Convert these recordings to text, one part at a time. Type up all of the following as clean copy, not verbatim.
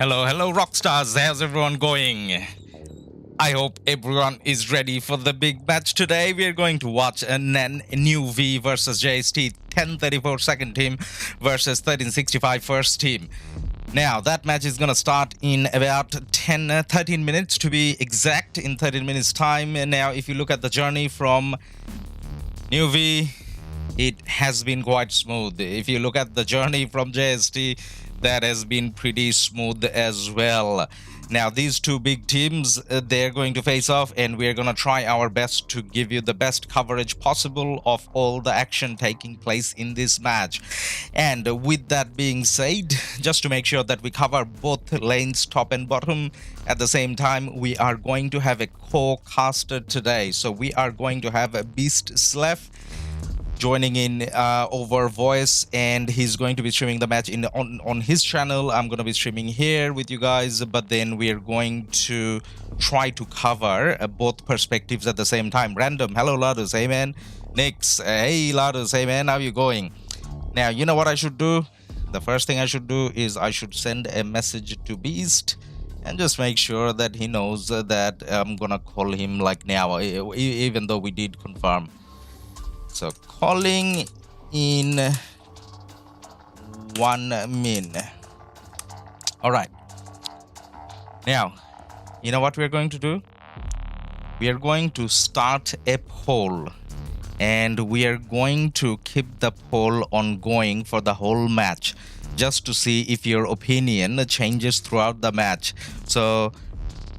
Hello, RoKStars. How's everyone going? I hope everyone is ready for the big match today. We're going to watch Nnav NewV versus JST 1034 second team versus 1365 first team. Now, that match is going to start in about 13 minutes to be exact, in 13 minutes time. And now, if you look at the journey from NewV, it has been quite smooth. If you look at the journey from JST, that has been pretty smooth as well. Now, these two big teams, they're going to face off, and we're going to try our best to give you the best coverage possible of all the action taking place in this match. And with that being said, just to make sure that we cover both lanes, top and bottom, at the same time, we are going to have a co-caster today. So we are going to have a BeastSlef joining in over voice, and he's going to be streaming the match on his channel. I'm going to be streaming here with you guys, but then we're going to try to cover both perspectives at the same time. Random, hello Ladus, hey man. Nix, hey Ladus, hey man, how you going? Now, you know what I should do? The first thing I should do is I should send a message to Beast and just make sure that he knows that I'm gonna call him like now, even though we did confirm. So calling in 1 min. All right. Now, you know what we're going to do? We are going to start a poll, and we are going to keep the poll ongoing for the whole match, just to see if your opinion changes throughout the match. So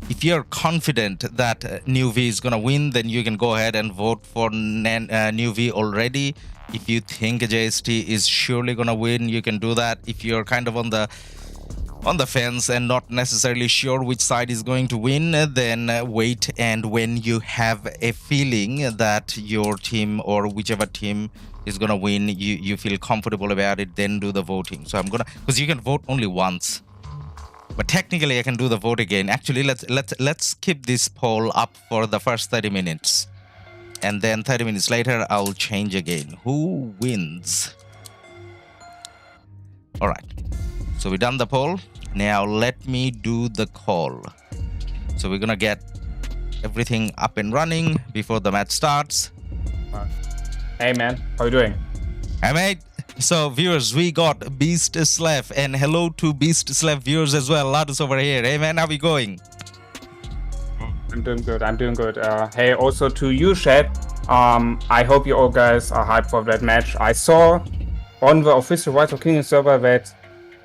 if you're confident that NewV is going to win, then you can go ahead and vote for NewV already. If you think JST is surely going to win, you can do that. If you're kind of on the fence and not necessarily sure which side is going to win, then wait, and when you have a feeling that your team or whichever team is going to win, you feel comfortable about it, then do the voting. So I'm going to, because you can vote only once. But technically, I can do the vote again. Actually, let's keep this poll up for the first 30 minutes. And then 30 minutes later, I'll change again. Who wins? All right. So we've done the poll. Now let me do the call. So we're going to get everything up and running before the match starts. Hey, man. How you doing? Hey, mate. So viewers, we got BeastSlef, and hello to BeastSlef viewers as well. Ladus over here. Hey man, how we going? I'm doing good. Hey, also to you, chat. I hope you all guys are hyped for that match. I saw on the official Rise of Kingdoms server that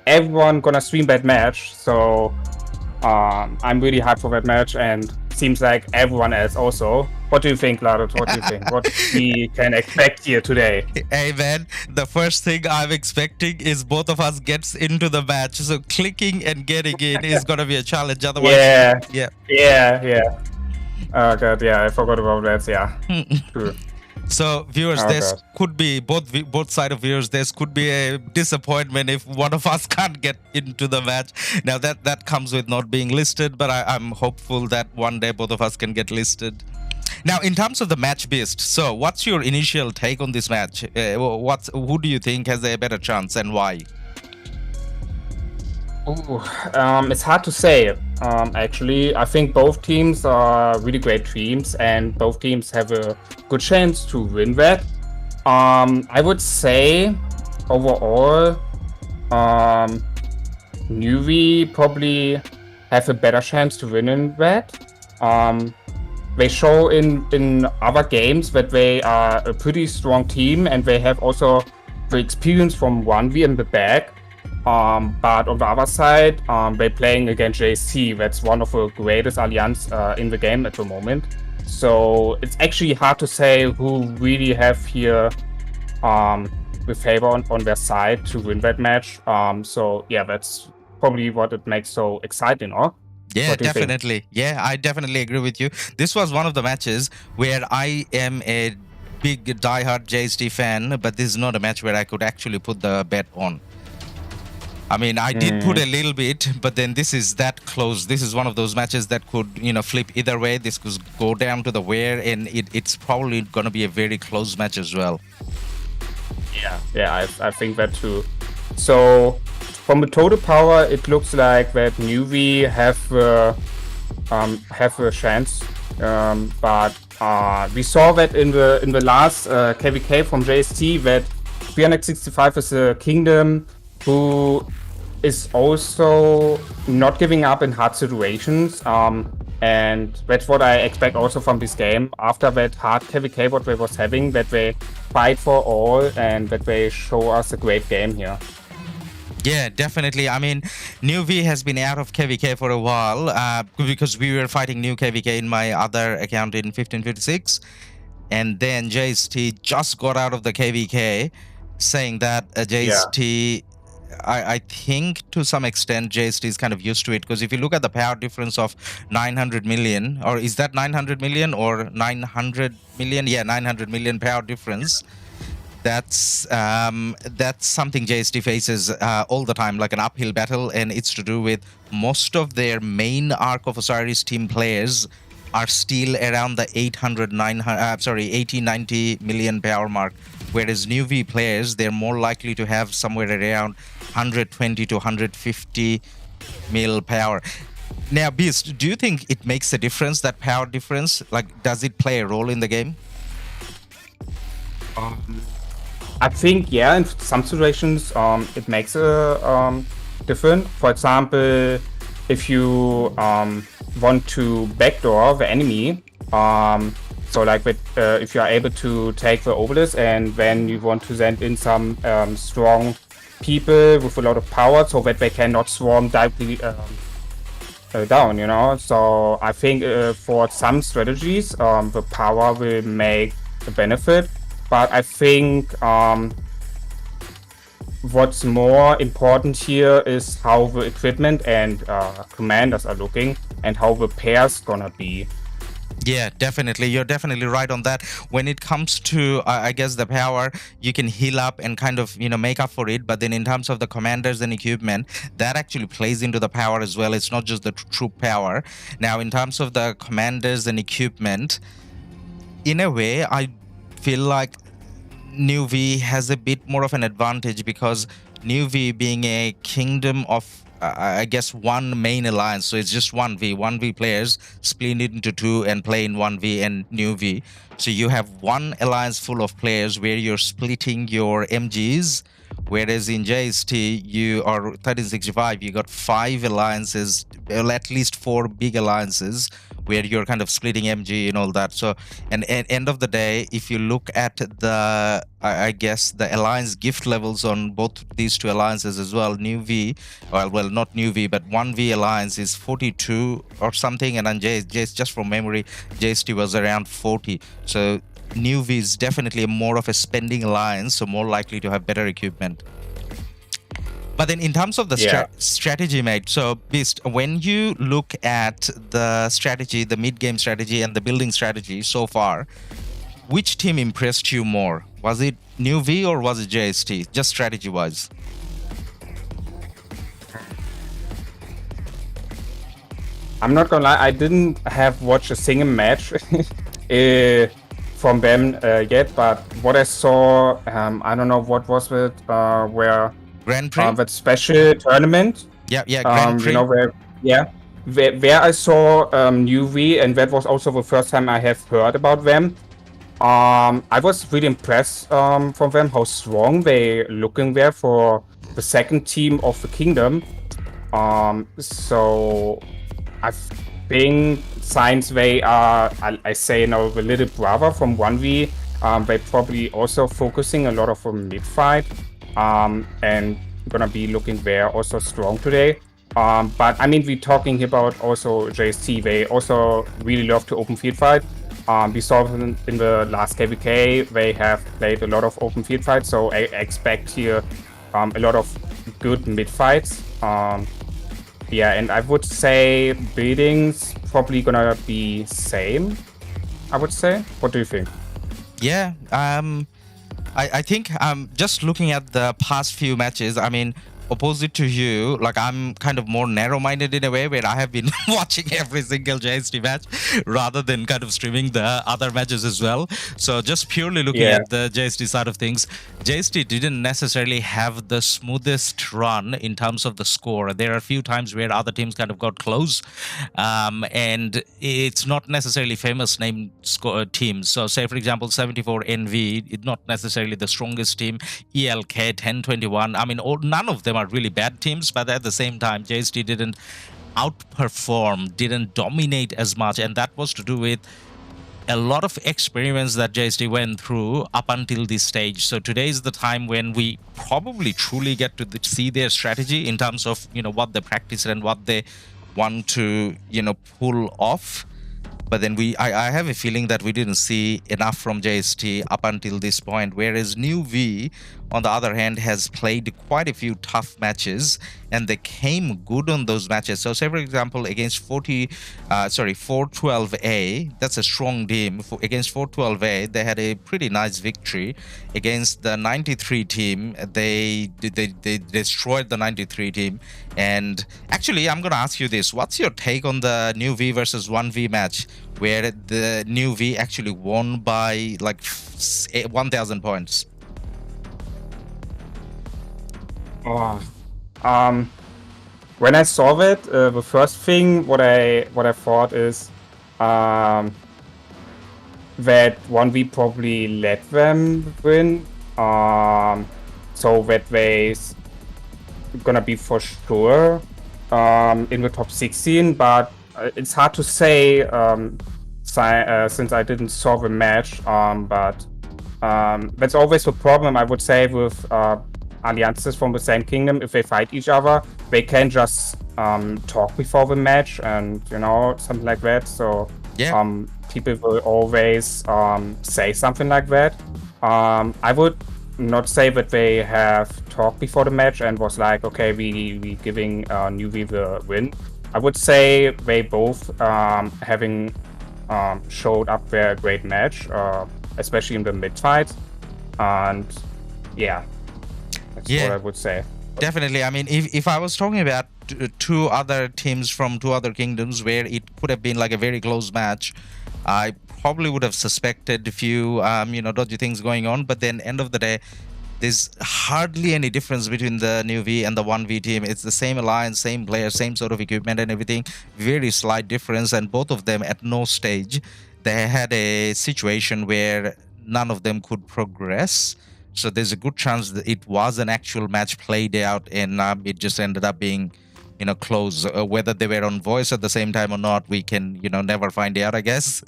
everyone gonna stream that match. So I'm really hyped for that match, and seems like everyone else also. What do you think, Ladus? What do you think? What we can expect here today? Hey man, the first thing I'm expecting is both of us gets into the match. So clicking and getting in is gonna be a challenge. Otherwise, yeah. Oh god, yeah, I forgot about that. Yeah. True. So viewers, could be both side of viewers. There could be a disappointment if one of us can't get into the match. Now that comes with not being listed, but I'm hopeful that one day both of us can get listed. Now, in terms of the match Beast, so what's your initial take on this match? Who do you think has a better chance, and why? Ooh, it's hard to say. Actually, I think both teams are really great teams, and both teams have a good chance to win that. I would say overall, NewV probably have a better chance to win in that. They show in other games that they are a pretty strong team, and they have also the experience from 1v in the back. But on the other side, they're playing against JST. That's one of the greatest alliance in the game at the moment. So it's actually hard to say who really have here the favor on their side to win that match. So yeah, that's probably what it makes so exciting, huh? Yeah, definitely. Yeah, I definitely agree with you. This was one of the matches where I am a big diehard JST fan, but this is not a match where I could actually put the bet on. I mean, I did put a little bit, but then this is that close. This is one of those matches that could, flip either way. This could go down to the wire, and it's probably going to be a very close match as well. Yeah, I think that too. So from the total power, it looks like that NewV have a chance, but we saw that in the last KvK from JST that 365 is a kingdom who is also not giving up in hard situations, and that's what I expect also from this game. After that hard KvK what they was having, that they fight for all and that they show us a great game here. Yeah, definitely. I mean, NewV has been out of KvK for a while because we were fighting new KvK in my other account in 1556, and then JST just got out of the KvK, saying that JST, I think to some extent JST is kind of used to it, because if you look at the power difference of 900 million, or is that 900 million or 900 million? Yeah, 900 million power difference. That's something JST faces all the time, like an uphill battle, and it's to do with most of their main Ark of Osiris team players are still around the 80-90 million power mark, whereas NewV players, they're more likely to have somewhere around 120 to 150 mil power. Now, Beast, do you think it makes a difference, that power difference? Like, does it play a role in the game? I think, yeah, in some situations it makes a difference. For example, if you want to backdoor the enemy, so like with, if you are able to take the obelisk and then you want to send in some strong people with a lot of power so that they cannot swarm directly down, you know. So I think for some strategies the power will make a benefit. But I think what's more important here is how the equipment and commanders are looking and how the pairs gonna be. Yeah, definitely. You're definitely right on that. When it comes to, I guess, the power, you can heal up and kind of, you know, make up for it. But then in terms of the commanders and equipment, that actually plays into the power as well. It's not just the troop power. Now, in terms of the commanders and equipment, in a way, I feel like NewV has a bit more of an advantage, because NewV being a kingdom of I guess one main alliance, so it's just 1v players split into two and play in 1v and NewV. So you have one alliance full of players where you're splitting your MGs, whereas in JST you are 1365, you got 5 alliances, well, at least 4 big alliances where you're kind of splitting MG and all that. So, and at end of the day, if you look at the, I guess, the alliance gift levels on both these two alliances as well, NewV, well, not NewV, but 1v alliance is 42 or something, and on just from memory, JST was around 40. So NewV is definitely more of a spending alliance, so more likely to have better equipment. But then in terms of the strategy, mate, so Beast, when you look at the strategy, the mid-game strategy and the building strategy so far, which team impressed you more? Was it NewV or was it JST, just strategy-wise? I'm not gonna lie, I didn't have watched a single match from them yet, but what I saw, I don't know what was it, where Grand Prix? that special tournament. Yeah, Grand Prix. You know, where I saw NewV, and that was also the first time I have heard about them. I was really impressed from them, how strong they looking there for the second team of the kingdom. So I think since they are, I say, you know, the little brother from 1v, they probably also focusing a lot of mid fight, and gonna be looking there also strong today. But I mean, we're talking about also JST. They also really love to open field fight. We saw in the last KvK, they have played a lot of open field fights, so I expect here a lot of good mid fights. Yeah, and I would say buildings probably gonna be same, I would say. What do you think? Yeah, I think just looking at the past few matches, I mean, opposite to you, like I'm kind of more narrow-minded in a way where I have been watching every single JST match rather than kind of streaming the other matches as well. So just purely looking at the JST side of things, JST didn't necessarily have the smoothest run in terms of the score. There are a few times where other teams kind of got close, and it's not necessarily famous name teams. So say for example 74 NV, it's not necessarily the strongest team. ELK 1021, I mean none of them are really bad teams, but at the same time JST didn't outperform, didn't dominate as much, and that was to do with a lot of experiments that JST went through up until this stage. So today is the time when we probably truly get to see their strategy in terms of, you know, what they practice and what they want to, you know, pull off. But then I have a feeling that we didn't see enough from JST up until this point, whereas NewV, on the other hand, has played quite a few tough matches, and they came good on those matches. So say, for example, against 412A, that's a strong team. Against 412A, they had a pretty nice victory. Against the 93 team, they destroyed the 93 team. And actually, I'm going to ask you this. What's your take on the NewV versus 1v match, where the NewV actually won by like 1,000 points? When I saw it, the first thing what I thought is that 1v probably let them win, so that they gonna be for sure in the top 16. But it's hard to say since I didn't saw the match. But that's always the problem, I would say, with alliances from the same kingdom. If they fight each other, they can just talk before the match, and you know, something like that. So people will always say something like that. I would not say that they have talked before the match and was like, okay, we giving NewV the win. I would say they both having showed up their great match, especially in the mid fight, and that's what I would say. Definitely. I mean, if I was talking about two other teams from two other kingdoms where it could have been like a very close match, I probably would have suspected a few, you know, dodgy things going on. But then, end of the day, there's hardly any difference between the NewV and the 1v team. It's the same alliance, same players, same sort of equipment and everything. Very slight difference, and both of them at no stage they had a situation where none of them could progress. So there's a good chance that it was an actual match played out, and it just ended up being, you know, close. Whether they were on voice at the same time or not, we can, you know, never find out, I guess.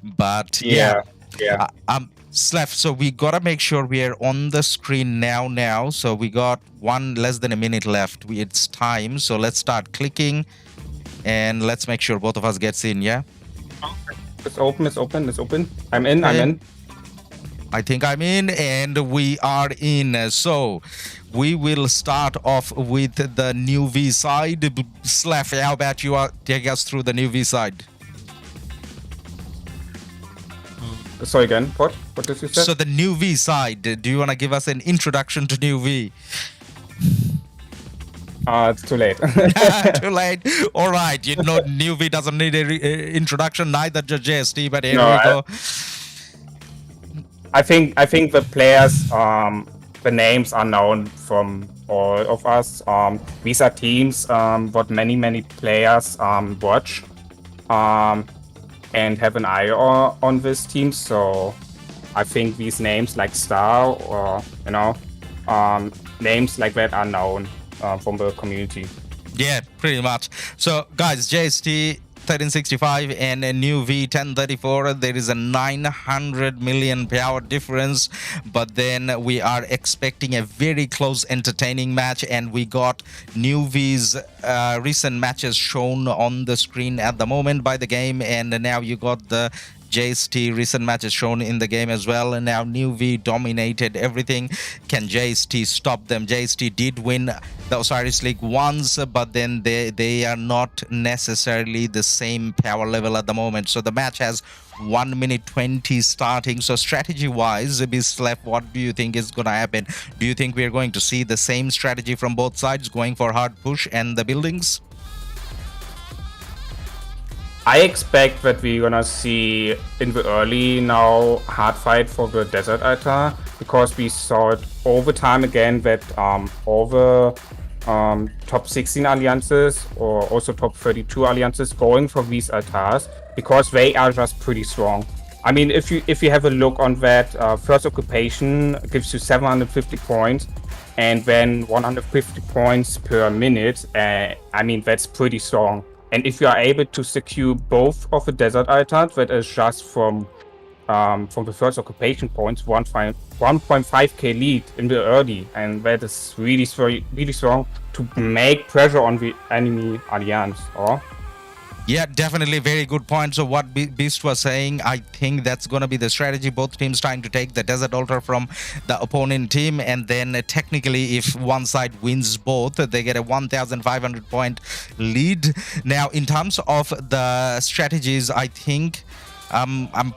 But Slef, so we gotta make sure we are on the screen now. So we got less than a minute left. It's time. So let's start clicking, and let's make sure both of us gets in. Yeah. It's open. I'm in. I think I'm in, and we are in. So we will start off with the NewV side. Slef, how about you take us through the NewV side? Sorry again, what did you say? So the NewV side, do you want to give us an introduction to NewV? It's too late. Too late. All right. You know, NewV doesn't need an introduction, neither does JST, but here we go. I think the players, the names are known from all of us. These are teams what many players watch and have an eye on this team. So I think these names like Star or, you know, names like that are known from the community. Yeah, pretty much. So guys, JST 1365 and a NewV 1034, there is a 900 million power difference, but then we are expecting a very close, entertaining match, and we got NewV's recent matches shown on the screen at the moment by the game, and now you got the JST recent matches shown in the game as well, and now NewV dominated everything. Can JST stop them? JST did win the Osiris League once, but then they are not necessarily the same power level at the moment. So the match has 1 minute 20 starting. So strategy wise, Bislev, what do you think is gonna happen? Do you think we're going to see the same strategy from both sides, going for hard push and the buildings? I expect that we're gonna see in the early now hard fight for the desert altar, because we saw it over time again that all the top 16 alliances or also top 32 alliances going for these altars, because they are just pretty strong. I mean, if you have a look on that, first occupation gives you 750 points and then 150 points per minute. I mean, that's pretty strong. And if you are able to secure both of the desert altars, that is just from the first occupation points, 1.5k lead in the early, and that is really strong to make pressure on the enemy alliance. Or yeah, definitely very good point. So what Beast was saying, I think that's going to be the strategy. Both teams trying to take the desert altar from the opponent team, and then technically if one side wins both, they get a 1,500 point lead. Now in terms of the strategies, I think I'm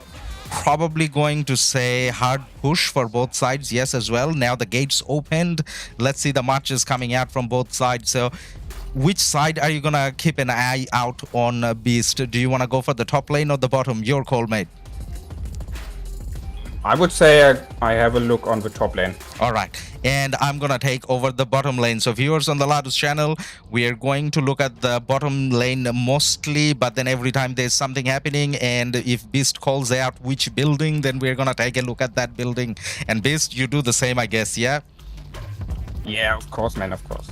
probably going to say hard push for both sides, yes, as well. Now the gates opened, let's see the marches coming out from both sides. So which side are you gonna keep an eye out on, Beast? Do you want to go for the top lane or the bottom? Your call, mate. I would say I have a look on the top lane. All right, and I'm gonna take over the bottom lane. So viewers on the Ladus channel, we are going to look at the bottom lane mostly, but then every time there's something happening, and if Beast calls out which building, then we're gonna take a look at that building. And Beast, you do the same, I guess, yeah? Yeah, of course, man, of course.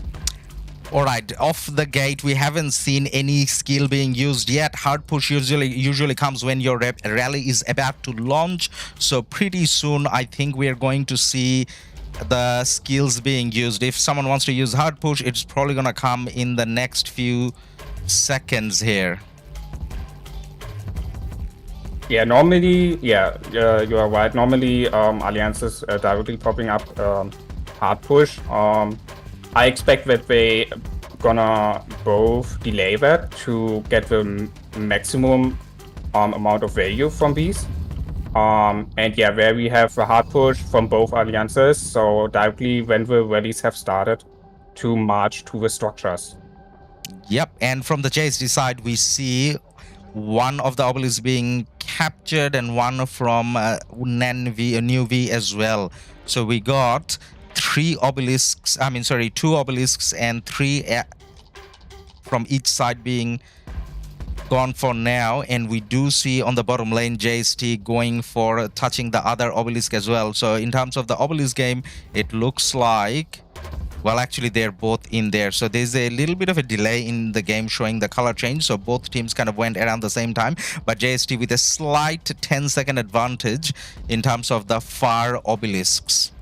All right, off the gate, we haven't seen any skill being used yet. Hard push usually comes when your rally is about to launch. So pretty soon, I think we are going to see the skills being used. If someone wants to use hard push, it's probably gonna come in the next few seconds here. Yeah, normally, yeah, you are right. Normally, alliances directly popping up hard push. I expect that they gonna both delay that to get the maximum amount of value from these. And yeah, where we have a hard push from both alliances, so directly when the rallies have started to march to the structures. Yep, and from the JST side, we see one of the obelisks being captured and one from Nnav NewV as well. So we got two obelisks and three from each side being gone for now, and we do see on the bottom lane JST going for touching the other obelisk as well. So in terms of the obelisk game, it looks like, well, actually they're both in there, so there's a little bit of a delay in the game showing the color change, so both teams kind of went around the same time, but JST with a slight 10-second advantage in terms of the far obelisks.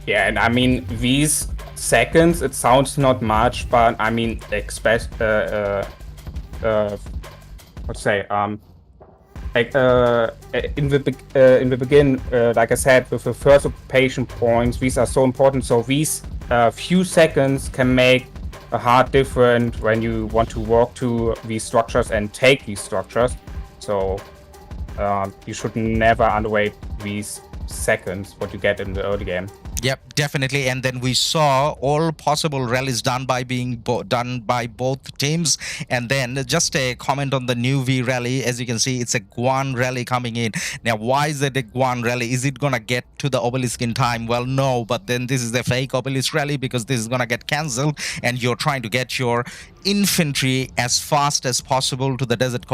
Yeah, and I mean, these seconds, it sounds not much, but I mean, let's say, in the begin, like I said, with the first occupation points, these are so important. So these few seconds can make a hard difference when you want to walk to these structures and take these structures. So you should never underrate these seconds, what you get in the early game. Yep, definitely. And then we saw all possible rallies done by done by both teams. And then just a comment on the NewV rally. As you can see, it's a Guan rally coming in. Now, why is it a Guan rally? Is it going to get to the obelisk in time? Well, no, but then this is the fake obelisk rally because this is going to get cancelled, and you're trying to get your infantry as fast as possible to the desert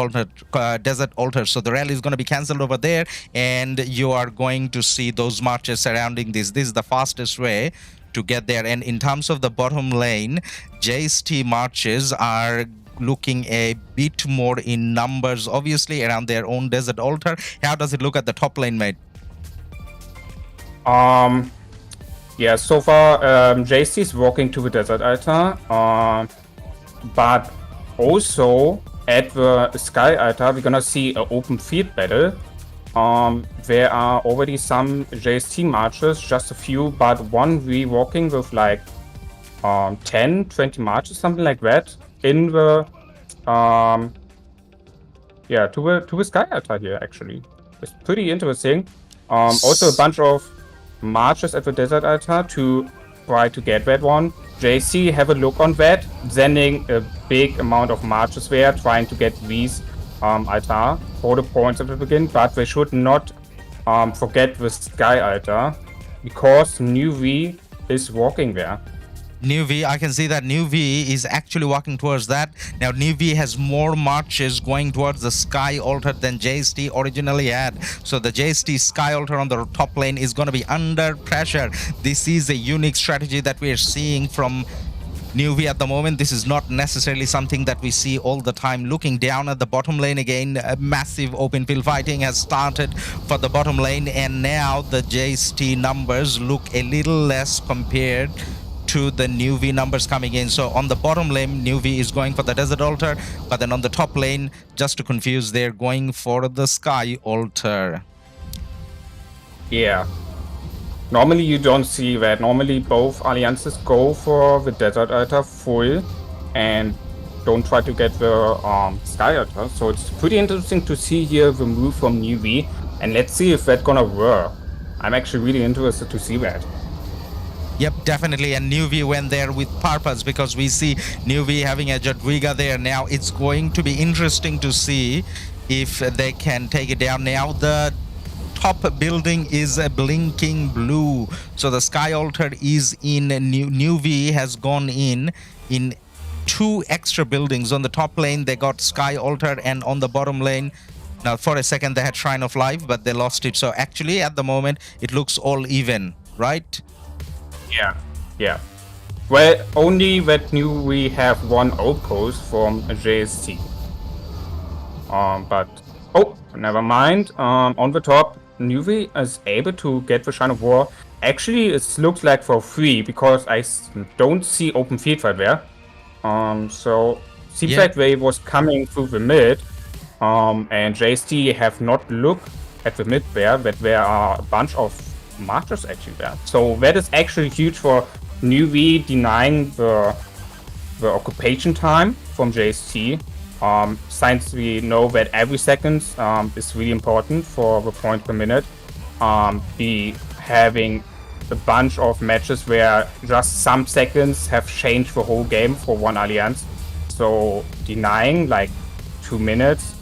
altar. So the rally is going to be cancelled over there, and you are going to see those marches surrounding this. This is the fastest way to get there. And in terms of the bottom lane, JST marches are looking a bit more in numbers, obviously around their own desert altar. How does it look at the top lane, mate? Yeah, so far JST is walking to the desert altar, but also at the Sky Altar, we're gonna see an open field battle. There are already some JST marches, just a few, but one re-walking with like 10, 20 marches, something like that, in the to the Sky Altar here actually. It's pretty interesting. Also a bunch of marches at the Desert Altar to try to get that one. JC have a look on that, sending a big amount of marches there, trying to get these altar for the points at the beginning, but they should not forget the Sky Altar, because NewV is walking there. NewV, I can see that NewV is actually walking towards that. Now NewV has more marches going towards the Sky Altar than JST originally had. So the JST Sky Altar on the top lane is going to be under pressure. This is a unique strategy that we are seeing from NewV at the moment. This is not necessarily something that we see all the time. Looking down at the bottom lane again, a massive open field fighting has started for the bottom lane, and now the JST numbers look a little less compared to the NewV numbers coming in. So on the bottom lane, NewV is going for the Desert Altar, but then on the top lane, just to confuse, they're going for the Sky Altar. Yeah. Normally you don't see that. Normally both alliances go for the Desert Altar full and don't try to get the Sky Altar. So it's pretty interesting to see here the move from NewV, and let's see if that's gonna work. I'm actually really interested to see that. Yep, definitely. And NewV went there with purpose, because we see NewV having a Jadwiga there. Now it's going to be interesting to see if they can take it down. Now the top building is a blinking blue, so the Sky Altar is in. NewV has gone in 2 extra buildings. On the top lane they got Sky Altar, and on the bottom lane, now for a second they had Shrine of Life, but they lost it. So actually at the moment it looks all even, right? Yeah. Well, only that we have one outpost from JST. But oh, never mind. On the top, NewV is able to get the Shrine of War. Actually, it looks like for free, because I don't see open field right there. So seems like they was coming through the mid. And JST have not looked at the mid there, that there are a bunch of marchers actually there. So that is actually huge for NewV, denying the occupation time from JST. Since we know that every second is really important for the point per minute. Be having a bunch of matches where just some seconds have changed the whole game for one alliance. So denying like 2 minutes,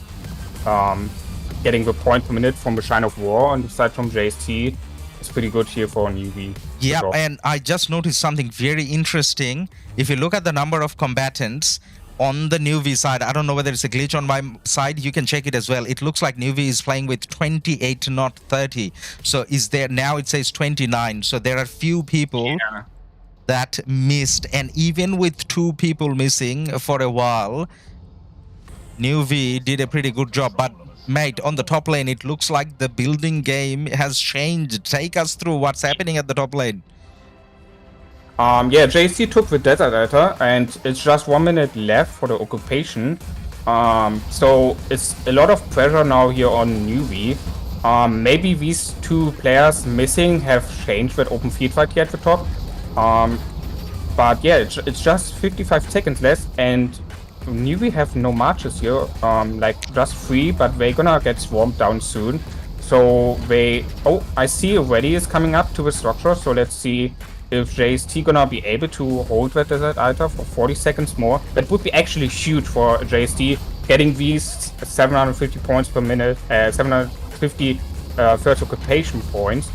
getting the point per minute from the Shrine of War on the side from JST, it's pretty good here for NewV. Yeah, and I just noticed something very interesting. If you look at the number of combatants on the NewV side, I don't know whether it's a glitch on my side, you can check it as well. It looks like NewV is playing with 28, not 30. So is there now, it says 29. So there are few people that missed, and even with 2 people missing for a while, NewV did a pretty good job. But mate, on the top lane, it looks like the building game has changed. Take us through what's happening at the top lane. Yeah, JC took the Desert Altar, and it's just 1 minute left for the occupation. So it's a lot of pressure now here on NewV. Maybe these 2 players missing have changed that open field fight here at the top. But yeah, it's just 55 seconds left, and NewV have no marches here, like just 3, but they're gonna get swarmed down soon. So they, oh, I see already is coming up to the structure. So let's see if JST gonna be able to hold that Desert Altar for 40 seconds more. That would be actually huge for JST, getting these 750 points per minute, 750 first occupation points.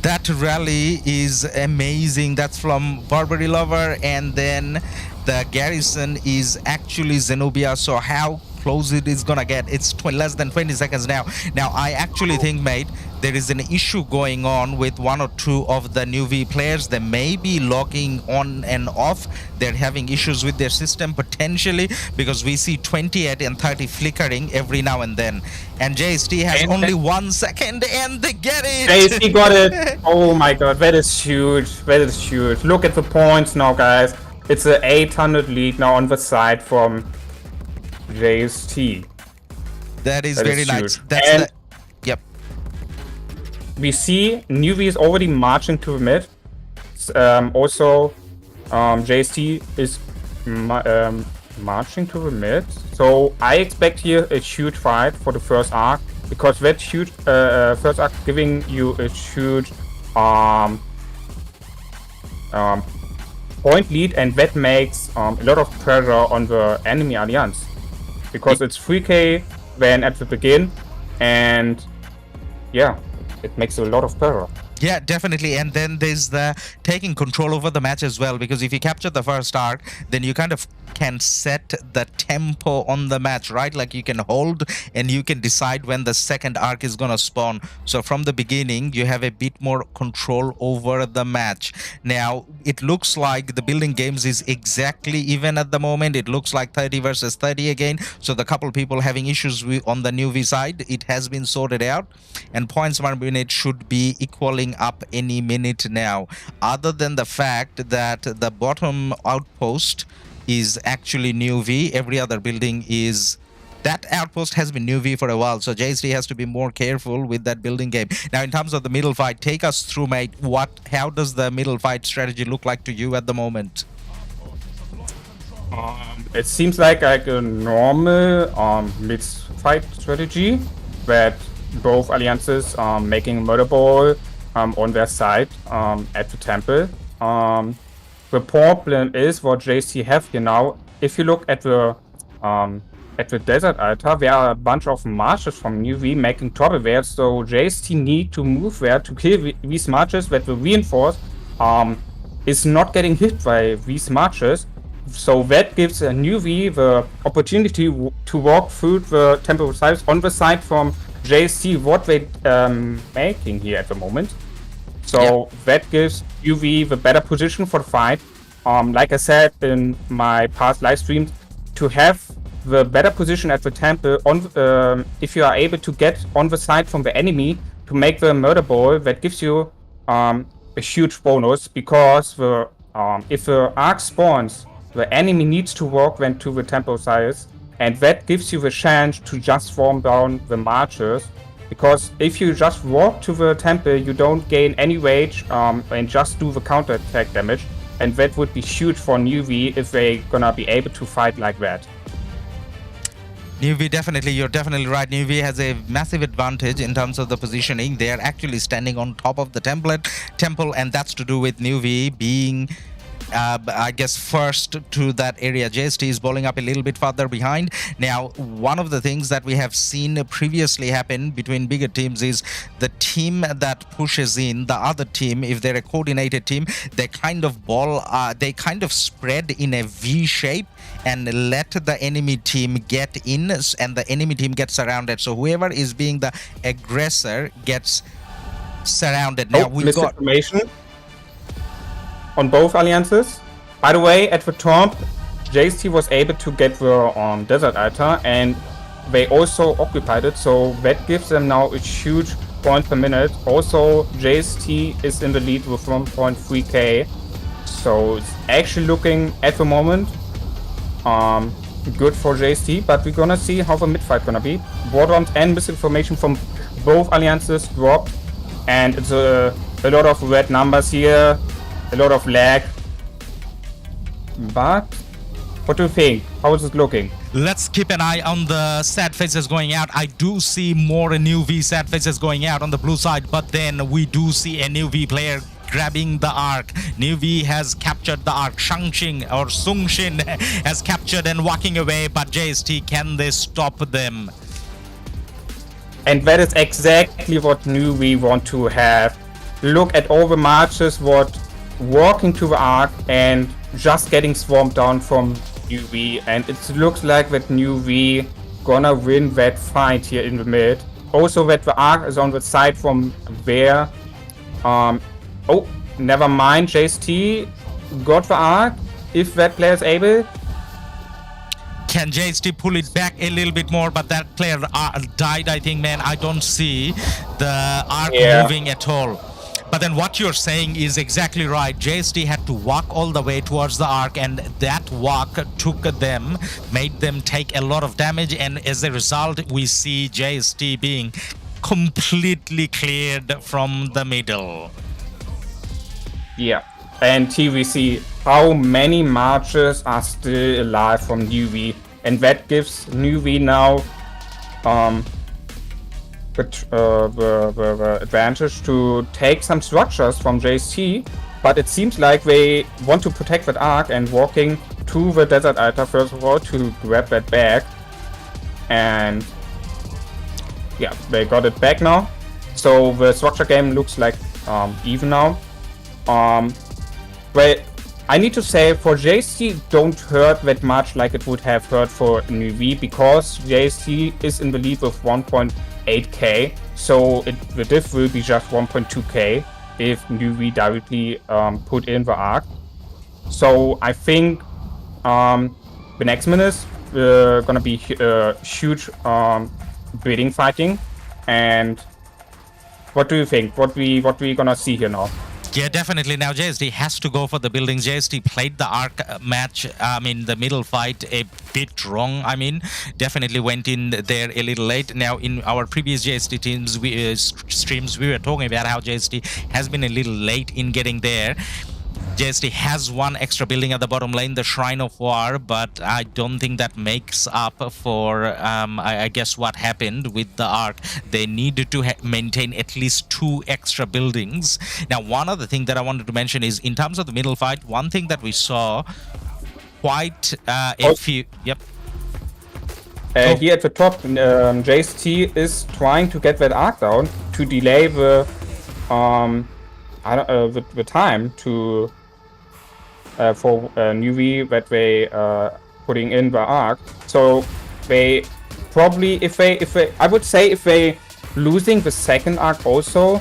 That rally is amazing. That's from Barbary Lover, and then the garrison is actually Zenobia. So how close it is gonna get? It's less than 20 seconds now. Now I actually think, mate, there is an issue going on with 1 or 2 of the NewV players. They may be logging on and off. They're having issues with their system potentially, because we see 28 and 30 flickering every now and then. And JST has only 1 second, and they get it. JST got it. Oh my god, that is huge. That is huge. Look at the points now, guys. It's an 800 lead now on the side from JST. That is That very is nice. huge. That's And the... Yep. we see NewV is already marching to the mid. Also, JST is marching to the mid. So I expect here a huge fight for the first arc, because that huge first arc giving you a huge point lead, and that makes a lot of pressure on the enemy alliance, because it's 3k when at the begin, and yeah, it makes a lot of pressure. Yeah, definitely. And then there's the taking control over the match as well, because if you capture the first arc, then you kind of can set the tempo on the match, right? Like you can hold and you can decide when the second arc is gonna spawn. So from the beginning, you have a bit more control over the match. Now, it looks like the building games is exactly even at the moment. It looks like 30 versus 30 again. So the couple people having issues on the NewV side, it has been sorted out, and points per minute should be equaling up any minute now, other than the fact that the bottom outpost is actually NewV. Every other building is... that outpost has been NewV for a while, so JST has to be more careful with that building game. Now, in terms of the middle fight, take us through, mate. How does the middle fight strategy look like to you at the moment? It seems like a normal mid fight strategy, that both alliances are making murder ball on their side at the temple. The problem is what JST have here now. If you look at the desert altar, there are a bunch of marches from NewV making trouble there, so JST need to move there to kill these marches that the reinforce is not getting hit by these marches. So that gives NewV the opportunity to walk through the Temple of Osiris on the side from JST, what they making here at the moment. So that gives NewV the better position for the fight. Like I said in my past live streams, to have the better position at the temple, on if you are able to get on the side from the enemy to make the murder ball, that gives you a huge bonus, because the if the arc spawns, the enemy needs to walk then to the Temple of Osiris, and that gives you the chance to just form down the marchers. Because if you just walk to the temple, you don't gain any rage and just do the counter attack damage, and that would be huge for NewV if they gonna be able to fight like that. NewV, definitely, you're definitely right. NewV has a massive advantage in terms of the positioning. They are actually standing on top of the temple, and that's to do with NewV being I guess first to that area. JST is bowling up a little bit further behind. Now, one of the things that we have seen previously happen between bigger teams is the team that pushes in, the other team, if they're a coordinated team, they kind of they kind of spread in a V shape and let the enemy team get in, and the enemy team gets surrounded. So whoever is being the aggressor gets surrounded. Now we've got misinformation on both alliances. By the way, at the top, JST was able to get the desert altar, and they also occupied it, so that gives them now a huge point per minute. Also, JST is in the lead with 1.3k, so it's actually looking at the moment good for JST, but we're gonna see how the mid fight gonna be. War rounds and misinformation from both alliances dropped, and it's a lot of red numbers here, a lot of lag. But what do you think? How is it looking? Let's keep an eye on the sad faces going out. I do see more NewV sad faces going out on the blue side, but then we do see a NewV player grabbing the arc. NewV has captured the arc. Shangxing or Sungshin has captured and walking away, but JST, can they stop them? And that is exactly what NewV want to have. Look at all the marches, what walking to the arc and just getting swarmed down from NewV, and it looks like that NewV gonna win that fight here in the mid. Also that the arc is on the side from there. Oh, never mind, JST got the arc, if that player is able. Can JST pull it back a little bit more? But that player died, I think, man. I don't see the arc moving at all. But then what you're saying is exactly right. JST had to walk all the way towards the Ark, and that walk made them take a lot of damage, and as a result, we see JST being completely cleared from the middle. Yeah, and here we see how many marches are still alive from NewV, and that gives NewV now the advantage to take some structures from JST, but it seems like they want to protect that Ark and walking to the desert altar first of all to grab that back. And yeah, they got it back now. So the structure game looks like even now. Well, I need to say for JST don't hurt that much like it would have hurt for NewV, because JST is in the lead with 1.8k, so the diff will be just 1.2k if NewV directly put in the Ark. So I think the next minute is gonna be huge bidding fighting. And what do you think? What we gonna see here now? Yeah, definitely. Now JST has to go for the buildings. JST played the Ark match, the middle fight a bit wrong. Definitely went in there a little late. Now, in our previous JST streams, we were talking about how JST has been a little late in getting there. JST has one extra building at the bottom lane, the Shrine of War, but I don't think that makes up for, I guess, what happened with the Ark. They needed to maintain at least 2 extra buildings. Now, one other thing that I wanted to mention is, in terms of the middle fight, one thing that we saw quite a few... Yep. Here at the top, JST is trying to get that Ark down to delay the time to for NewV that they putting in the Ark. So they probably, if they I would say if they losing the second Ark also,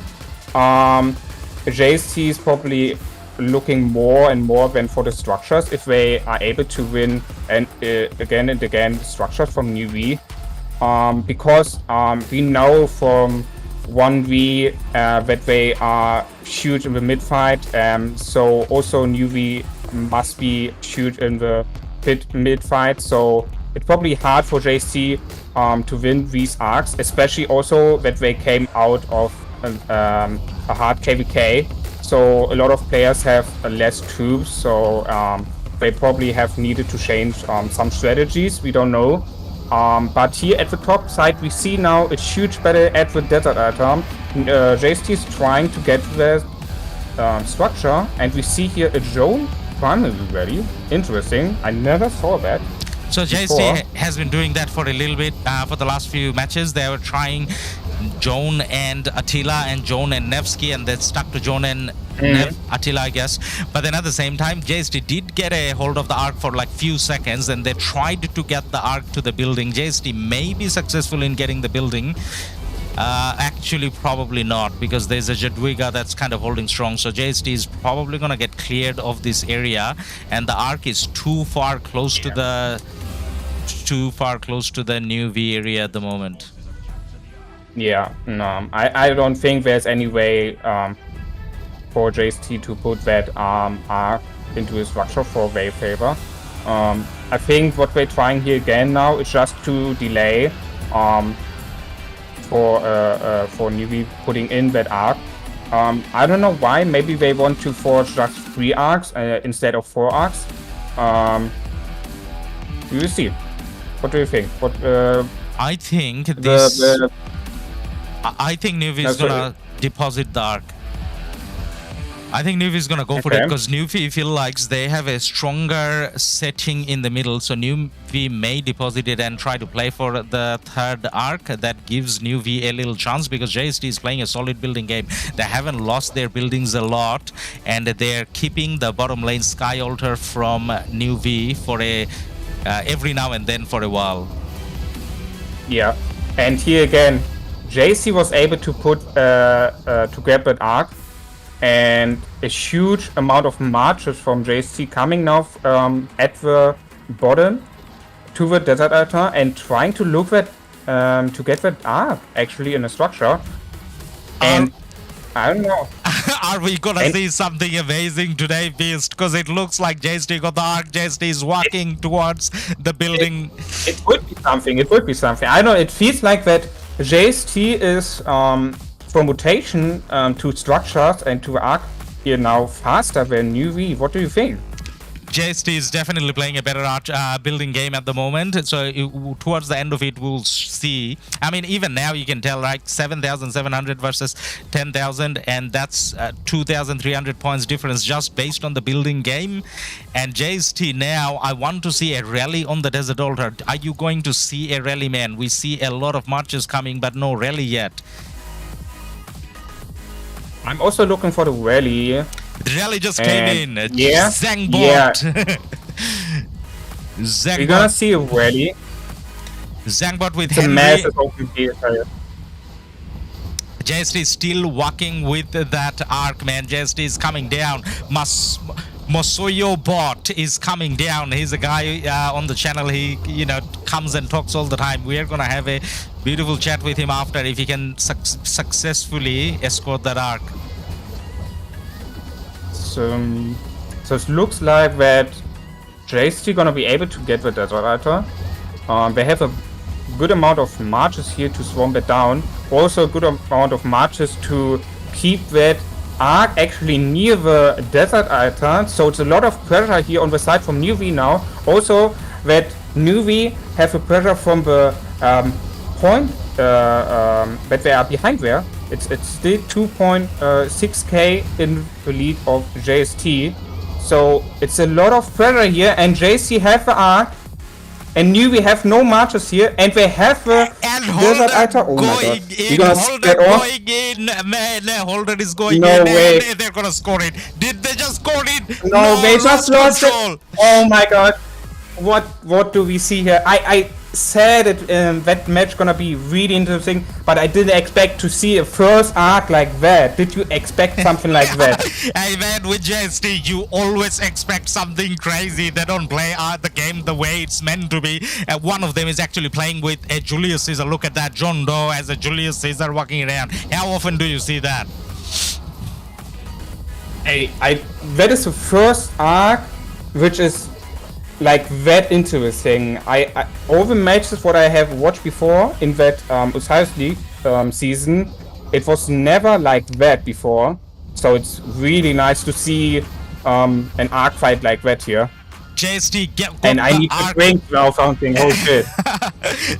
JST is probably looking more and more than for the structures if they are able to win and again and again structures from NewV, because we know from 1v that they are huge in the mid fight, so also NewV must be huge in the mid fight, so it's probably hard for JST to win these arcs, especially also that they came out of a hard KvK, so a lot of players have less troops, so they probably have needed to change some strategies, we don't know. But here at the top side, we see now a huge battle at the desert altar. JST is trying to get the structure, and we see here a drone finally ready. Interesting. I never saw that. So JST has been doing that for a little bit for the last few matches. They were trying Joan and Attila and Joan and Nevsky, and they stuck to Joan and Attila, I guess. But then at the same time, JST did get a hold of the Ark for like few seconds, and they tried to get the Ark to the building. JST may be successful in getting the building. Actually, probably not, because there's a Jadwiga that's kind of holding strong. So JST is probably going to get cleared of this area, and the Ark is too far close to the NewV area at the moment. Yeah, no, I don't think there's any way for JST to put that Ark into a structure for their favor. I think what they're trying here again now is just to delay for NewV putting in that Ark. I don't know why. Maybe they want to forge just 3 arcs instead of 4 arcs. We will see. What do you think? What? I think this. I think NewV is gonna deposit the Ark. I think NewV is gonna go for it because NewV feel like they have a stronger setting in the middle, so NewV may deposit it and try to play for the third Ark. That gives NewV a little chance because JST is playing a solid building game. They haven't lost their buildings a lot, and they're keeping the bottom lane Sky Altar from NewV for a every now and then for a while. Yeah, and here again, JST was able to put to grab that Ark. And a huge amount of marches from JST coming now at the bottom to the desert altar and trying to look at to get that Ark actually in a structure. And I don't know. Are we gonna see something amazing today, Beast? Because it looks like JST got the Ark. JST is walking towards the building. It would be something. It would be something. I know it feels like that JST is from mutation to structures and to Ark here now faster than NewV. What do you think? JST is definitely playing a better building game at the moment. So towards the end of it, we'll see. I mean, even now you can tell, like 7,700 versus 10,000, and that's 2,300 points difference just based on the building game. And JST now, I want to see a rally on the Desert Altar. Are you going to see a rally, man? We see a lot of marches coming, but no rally yet. I'm also looking for the rally. The rally just came in. Yeah. Zangbot. Yeah. Zangbot. We're gonna see a rally. Zangbot with It's a Henry. massive open field. JST is still walking with that Ark, man. JST is coming down. Mosoyo Bot is coming down. He's a guy on the channel. He, comes and talks all the time. We are gonna have a beautiful chat with him after if he can successfully escort that Ark. So it looks like that JST gonna be able to get the Desert Altar. They have a good amount of marches here to swamp it down. Also a good amount of marches to keep that Ark actually near the Desert Altar. So it's a lot of pressure here on the side from NewV now. Also that NewV have a pressure from the point that they are behind there. It's still 2.6k in the lead of JST. So it's a lot of pressure here, and JST have the Ark, and NewV have no marches here, and they have the Desert Altar. Oh my god. You're gonna get off? Going in, man. Holder is going No in. way. And they're gonna score it. Did they just score it? No, they just lost control. it. Oh my god. What do we see here? I said that match gonna be really interesting, but I didn't expect to see a first Ark like that. Did you expect something like that? Hey man, with JST, you always expect something crazy. They don't play the game the way it's meant to be. One of them is actually playing with a Julius Caesar. Look at that, John Doe as a Julius Caesar walking around. How often do you see that? That is the first Ark which is like that interesting. All the matches what I have watched before in that Osiris League season, it was never like that before. So it's really nice to see an Ark fight like that here. JST and I need to drink now something. Oh shit.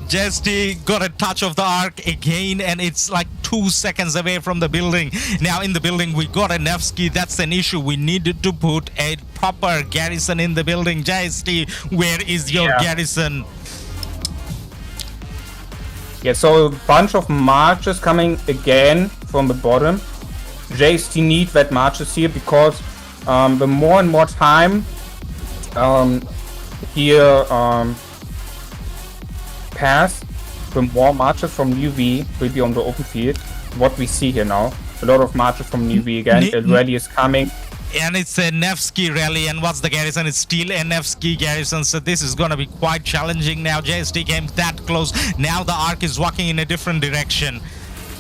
JST got a touch of the Ark again, and it's like 2 seconds away from the building. Now in the building we got a Nevsky. That's an issue. We needed to put a proper garrison in the building. JST, where is your garrison? Yeah, so a bunch of marches coming again from the bottom. JST need that marches here because the more and more time here pass, the more marches from NewV will be on the open field. What we see here now, a lot of marches from NewV again. A rally is coming. And it's a Nevsky rally, and what's the garrison? It's still a Nevsky garrison, so this is gonna be quite challenging now. JST came that close. Now the Ark is walking in a different direction.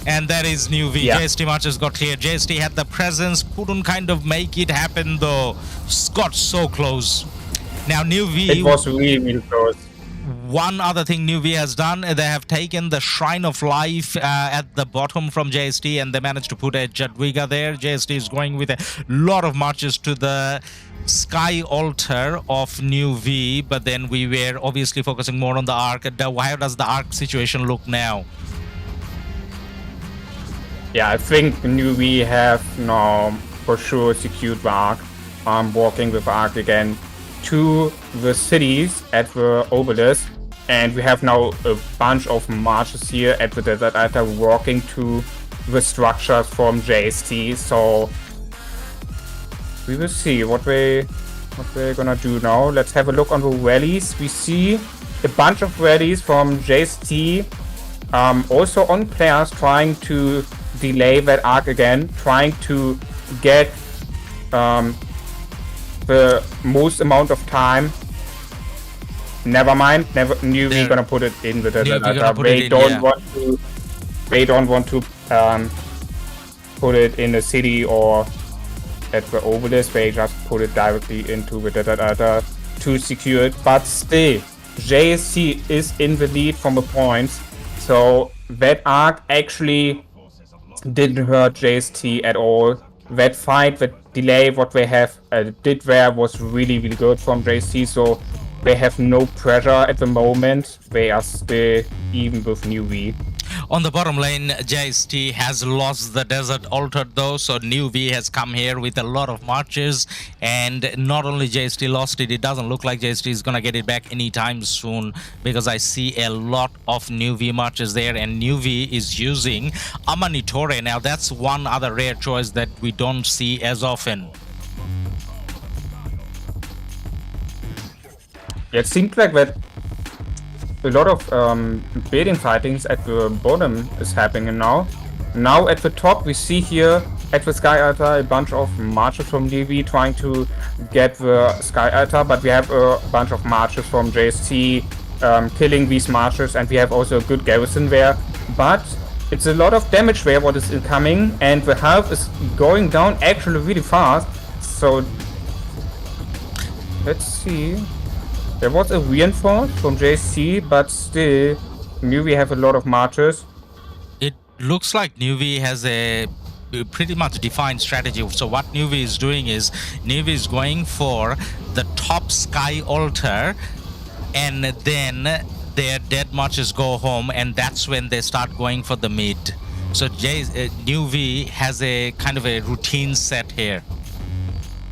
And that is NewV. Yeah. JST marches got clear. JST had the presence, couldn't kind of make it happen though. Got so close. Now NewV... It was really, really close. One other thing NewV has done, they have taken the Shrine of Life at the bottom from JST, and they managed to put a Jadwiga there. JST is going with a lot of marches to the Sky Altar of NewV, but then we were obviously focusing more on the Ark. How does the Ark situation look now? Yeah, I think NewV have now for sure secured the Ark. I'm walking with Ark again to the cities at the obelisk, and we have now a bunch of marches here at the Desert Altar walking to the structures from JST. So we will see what we're gonna do now. Let's have a look on the rallies. We see a bunch of rallies from JST, also on players trying to delay that Ark again, trying to get the most amount of time. Never mind. NewV gonna put it in the Desert Altar. They don't want to put it in the city or at the obelisk. They just put it directly into the desert altar to secure it. But still, JST is in the lead from the points. So that arc actually didn't hurt JST at all. That fight, that delay, what they have did there was really, really good from JST. So they have no pressure at the moment. They are still even with NewV. On the bottom lane, JST has lost the desert altar though, so NewV has come here with a lot of marches, and not only JST lost it, it doesn't look like JST is gonna get it back anytime soon, because I see a lot of NewV marches there, and NewV is using Amanitore. Now that's one other rare choice that we don't see as often. It seems like that a lot of building fightings at the bottom is happening now. Now at the top we see here at the Sky Altar a bunch of marches from NewV trying to get the Sky Altar, but we have a bunch of marches from JST killing these marches, and we have also a good garrison there. But it's a lot of damage there what is incoming, and the health is going down actually really fast. So let's see. There was a reinforce from JST, but still, NewV have a lot of marches. It looks like NewV has a pretty much defined strategy. So what NewV is doing is, NewV is going for the top Sky Altar, and then their dead marches go home, and that's when they start going for the mid. So NewV has a kind of a routine set here.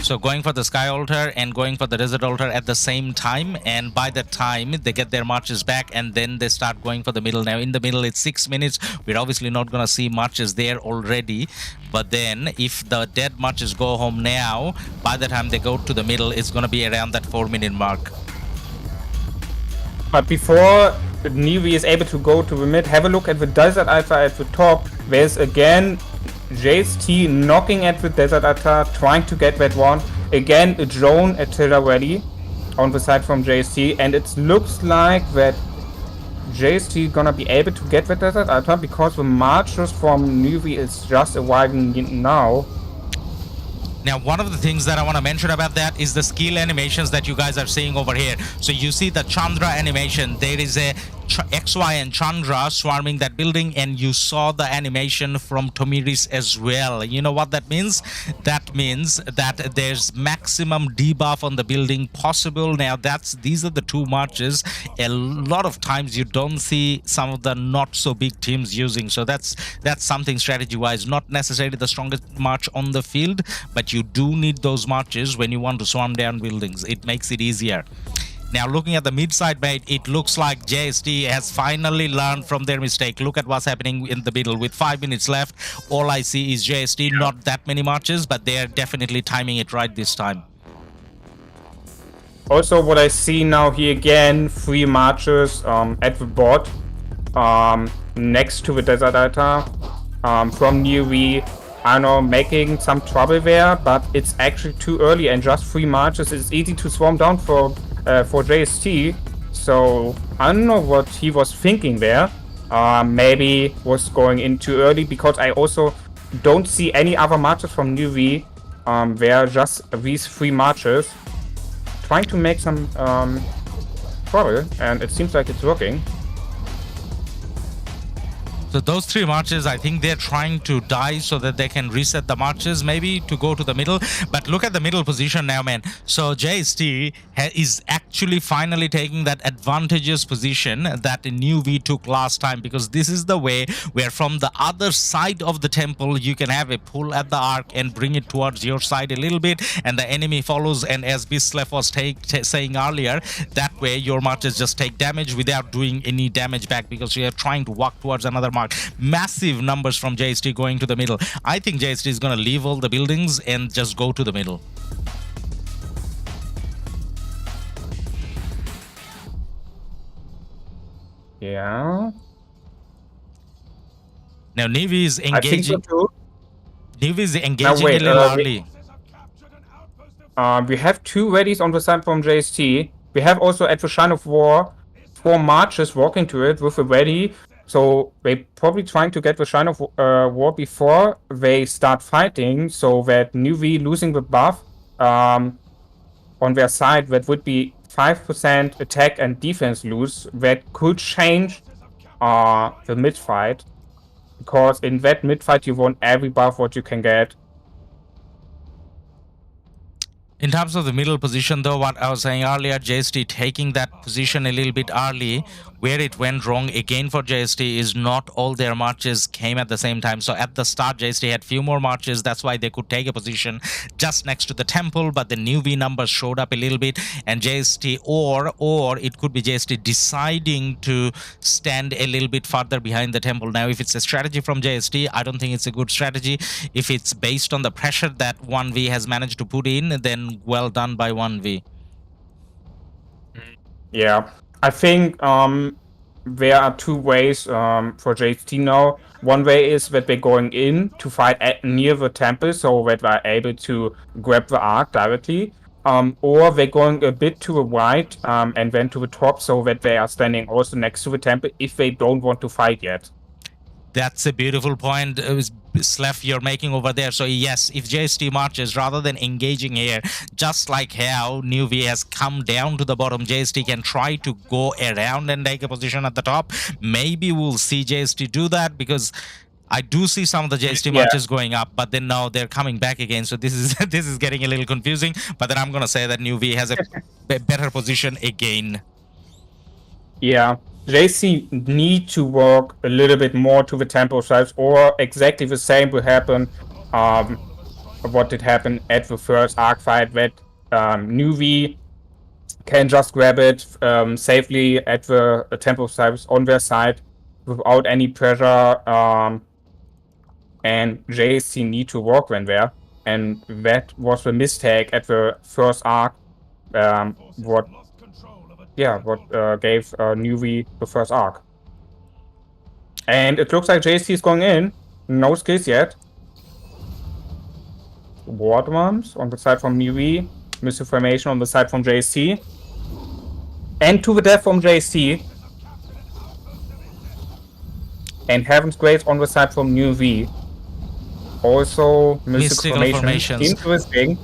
So going for the Sky Altar and going for the Desert Altar at the same time, and by that time they get their marches back, and then they start going for the middle. Now in the middle it's 6 minutes, we're obviously not gonna see marches there already, but then if the dead marches go home now, by the time they go to the middle it's gonna be around that 4-minute mark. But before NewV is able to go to the mid, have a look at the Desert Altar at the top. There's again JST knocking at the Desert Altar, trying to get that one. Again, a drone artillery on the side from JST, and it looks like that JST gonna be able to get the Desert Altar because the marches from NewV is just arriving now. Now, one of the things that I want to mention about that is the skill animations that you guys are seeing over here. So you see the Chandra animation. There is a XY and Chandra swarming that building, and you saw the animation from Tomiris as well. You know what that means? That means that there's maximum debuff on the building possible. Now these are the two marches a lot of times you don't see some of the not so big teams using. So that's something strategy wise, not necessarily the strongest march on the field, but you do need those marches when you want to swarm down buildings. It makes it easier. Now, looking at the mid-side bait, it looks like JST has finally learned from their mistake. Look at what's happening in the middle. With 5 minutes left, all I see is JST, not that many marches, but they're definitely timing it right this time. Also, what I see now here again, 3 marches at the bot, next to the Desert Altar, from NewV. I know, making some trouble there, but it's actually too early, and just 3 marches is easy to swarm down for JST. So I don't know what he was thinking there. Maybe was going in too early, because I also don't see any other marches from NewV. They're just these 3 marches trying to make some trouble, and it seems like it's working. So those 3 marches, I think they're trying to die so that they can reset the marches, maybe to go to the middle. But look at the middle position now, man. So JST is actually finally taking that advantageous position that NewV took last time, because this is the way where from the other side of the temple you can have a pull at the arc and bring it towards your side a little bit, and the enemy follows. And as Bislev was saying earlier, that way your marches just take damage without doing any damage back, because you are trying to walk towards another mark. Massive numbers from JST going to the middle. I think JST is going to leave all the buildings and just go to the middle. Yeah. Now NewV is engaging. I think so too. NewV is engaging a little early. We have 2 readies on the side from JST. We have also at the Shrine of War 4 marches walking to it with a ready. So they probably trying to get the Shrine of War before they start fighting, so that NewV losing the buff on their side, that would be 5% attack and defense lose. That could change the mid fight, because in that mid fight you want every buff what you can get. In terms of the middle position, though, what I was saying earlier, JST taking that position a little bit early, where it went wrong again for JST is not all their marches came at the same time. So at the start, JST had few more marches. That's why they could take a position just next to the temple, but the NewV numbers showed up a little bit, and JST, or it could be JST deciding to stand a little bit further behind the temple. Now, if it's a strategy from JST, I don't think it's a good strategy. If it's based on the pressure that 1v has managed to put in, then well done by 1v. Yeah, I think there are two ways for JST now. One way is that they're going in to fight near the temple, so that they're able to grab the Ark directly. Or they're going a bit to the right and then to the top, so that they are standing also next to the temple if they don't want to fight yet. That's a beautiful point, Slef, you're making over there. So yes, if JST marches rather than engaging here, just like how NewV has come down to the bottom, JST can try to go around and take a position at the top. Maybe we'll see JST do that, because I do see some of the JST marches going up, but then now they're coming back again. So this is this is getting a little confusing. But then I'm gonna say that NewV has a better position again. Yeah. JC need to walk a little bit more to the temple sides, or exactly the same will happen what did happen at the first Ark fight, that NewV can just grab it safely at the temple sides on their side without any pressure, and JC need to walk when there, and that was the mistake at the first Ark, what gave NewV the first Ark. And it looks like JST is going in. No skills yet. Ward Worms on the side from NewV. Missile Formation on the side from JST. And to the death from JST. And Heaven's Grace on the side from NewV. Also, Mystical Formation into this thing.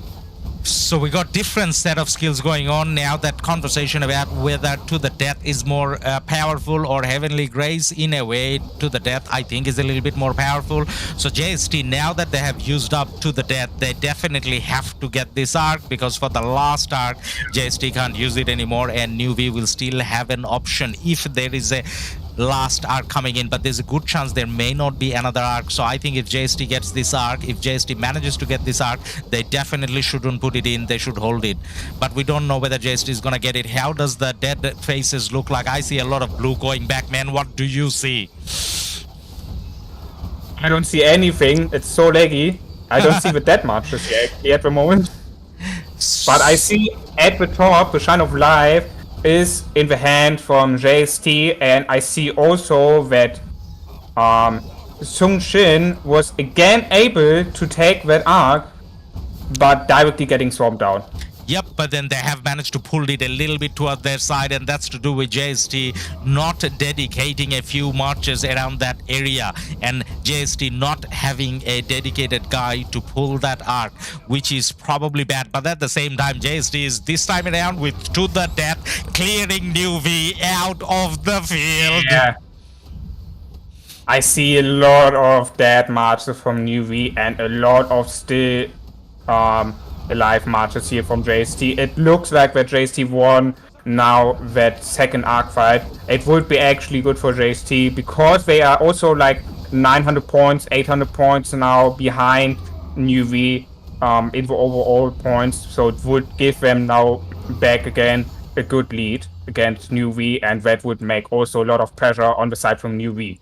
So we got different set of skills going on now. That conversation about whether to the death is more powerful or Heavenly Grace, in a way, to the death I think is a little bit more powerful. So JST, now that they have used up to the death, they definitely have to get this Ark, because for the last Ark JST can't use it anymore, and NewV will still have an option if there is a last Ark coming in, but there's a good chance there may not be another Ark. So I think if JST gets this Ark, if JST manages to get this Ark, they definitely shouldn't put it in, they should hold it. But we don't know whether JST is gonna get it. How does the dead faces look like? I see a lot of blue going back, man. What do you see? I don't see anything. It's so laggy. I don't see the dead marches yet at the moment. But I see at the top the Shine of Life is in the hand from JST, and I see also that Sung Shin was again able to take that Ark, but directly getting swarmed down. Yep, but then they have managed to pull it a little bit toward their side, and that's to do with JST not dedicating a few marches around that area, and JST not having a dedicated guy to pull that Ark, which is probably bad. But at the same time, JST is this time around with to the death, clearing NewV out of the field. Yeah. I see a lot of dead marches from NewV and a lot of still alive marches here from JST. It looks like that JST won now that second Ark fight. It would be actually good for JST, because they are also like 900 points, 800 points now behind NewV in the overall points. So it would give them now back again a good lead against NewV, and that would make also a lot of pressure on the side from NewV.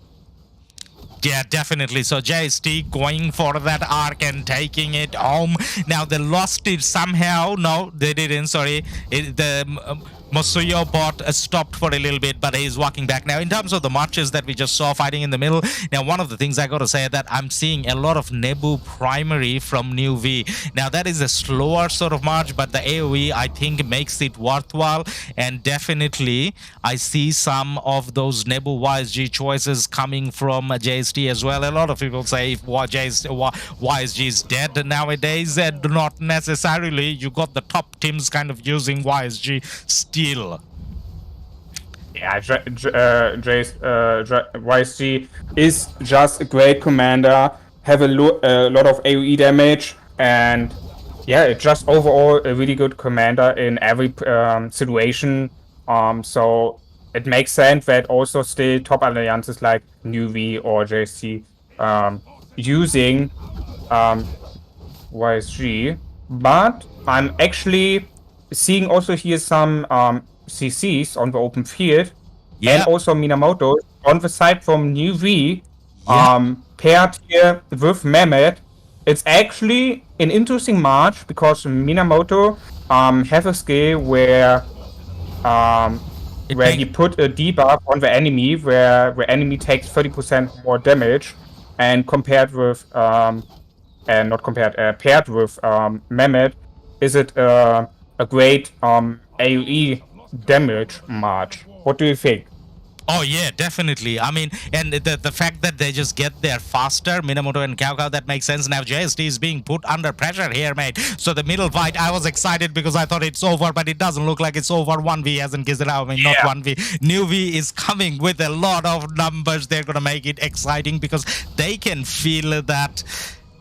Yeah, definitely. So JST going for that Ark and taking it home. Now they lost it somehow. No, they didn't. Sorry. Masuyo bot stopped for a little bit, but he's walking back. Now, in terms of the marches that we just saw fighting in the middle, now one of the things I gotta say that I'm seeing a lot of Nebu primary from NewV. Now, that is a slower sort of march, but the AoE, I think, makes it worthwhile. And definitely, I see some of those Nebu YSG choices coming from JST as well. A lot of people say if YSG is dead nowadays, and not necessarily. You got the top teams kind of using YSG still. Yeah, YSG is just a great commander, have a lot of AoE damage, and yeah, it's just overall a really good commander in every situation. So it makes sense that also still top alliances like NewV or JST using YSG, but I'm actually seeing also here some CCs on the open field, and also Minamoto on the side from NewV, paired here with Mehmet. It's actually an interesting match because Minamoto have a skill where he put a debuff on the enemy, where the enemy takes 30% more damage, and paired with Mehmet, is it a great AoE damage match? What do you think? Oh yeah, definitely. I mean, and the fact that they just get there faster, Minamoto and KvK, that makes sense. Now JST is being put under pressure here, mate. So the middle fight, I was excited because I thought it's over, but it doesn't look like it's over. 1v hasn't given out. I mean, not 1v. NewV is coming with a lot of numbers. They're gonna make it exciting because they can feel that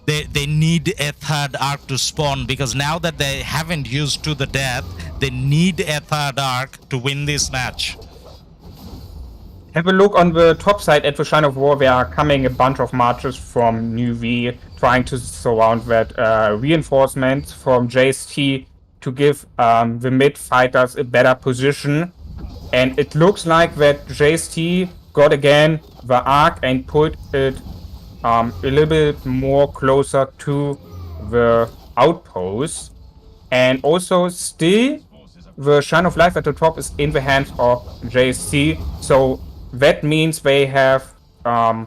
they need a third arc to spawn, because now that they haven't used to the death, they need a third arc to win this match. Have a look on the top side at the Shrine of War. There are coming a bunch of marches from NewV trying to surround that reinforcements from JST to give the mid fighters a better position. And it looks like that JST got again the arc and put it a little bit more closer to the outpost. And also still the Shrine of Life at the top is in the hands of JST. So that means they have a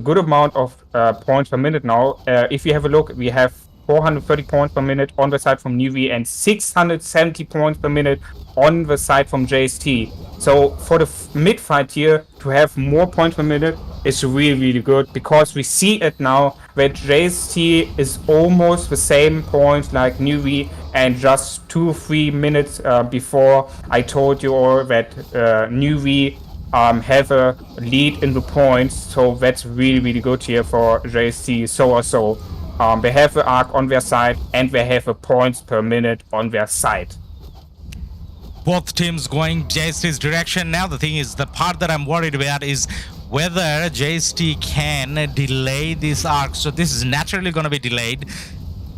good amount of points per minute now. If you have a look, we have 430 points per minute on the side from NewV and 670 points per minute on the side from JST. So for the mid fight here, to have more points per minute is really, really good, because we see it now that JST is almost the same points like NewV, and just 2-3 minutes before I told you all that NewV have a lead in the points, so that's really, really good here for JST. So they have the arc on their side and they have the points per minute on their side. Both teams going JST's direction. Now the thing is, the part that I'm worried about is whether JST can delay this arc. So this is naturally going to be delayed.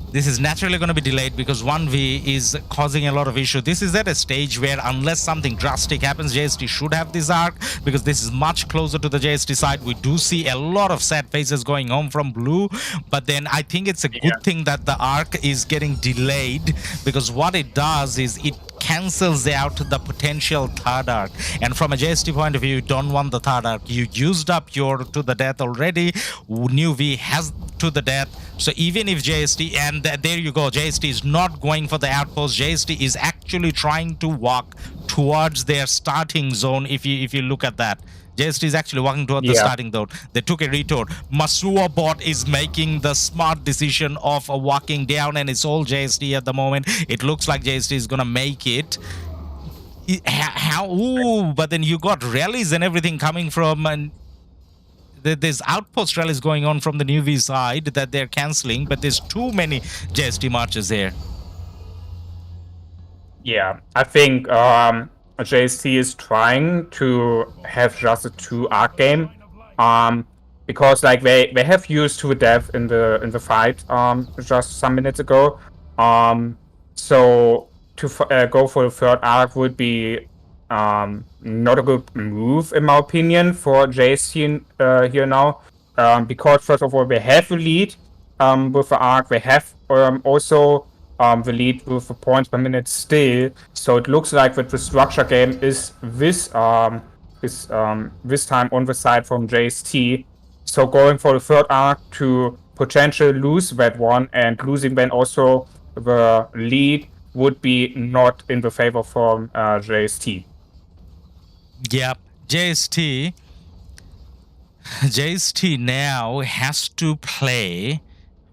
This is naturally going to be delayed because 1v is causing a lot of issue. This is at a stage where unless something drastic happens, JST should have this arc, because this is much closer to the JST side. We do see a lot of sad faces going home from blue, but then I think it's a good thing that the arc is getting delayed, because what it does is it cancels out the potential third arc. And from a JST point of view, you don't want the third arc. You used up your to the death already. NewV has to the death. So even if JST, and there you go, JST is not going for the outpost. JST is actually trying to walk towards their starting zone. If you look at that, JST is actually walking toward the starting zone. They took a retort. Masuo bot is making the smart decision of walking down, and it's all JST at the moment. It looks like JST is gonna make it. Ooh, but then you got rallies and everything coming from, and there's outpost rallies going on from the NewV side that they're canceling, but there's too many JST marches here. Yeah, I think JST is trying to have just a 2 arc game, because like they have used to death in the fight just some minutes ago. So to go for the 3rd arc would be not a good move in my opinion for JST here now, because first of all they have the lead with the arc. They have also the lead with the points per minute still. So it looks like that the structure game is this time on the side from JST. So going for the third arc to potentially lose that one, and losing then also the lead would be not in the favor from JST. Yep, JST now has to play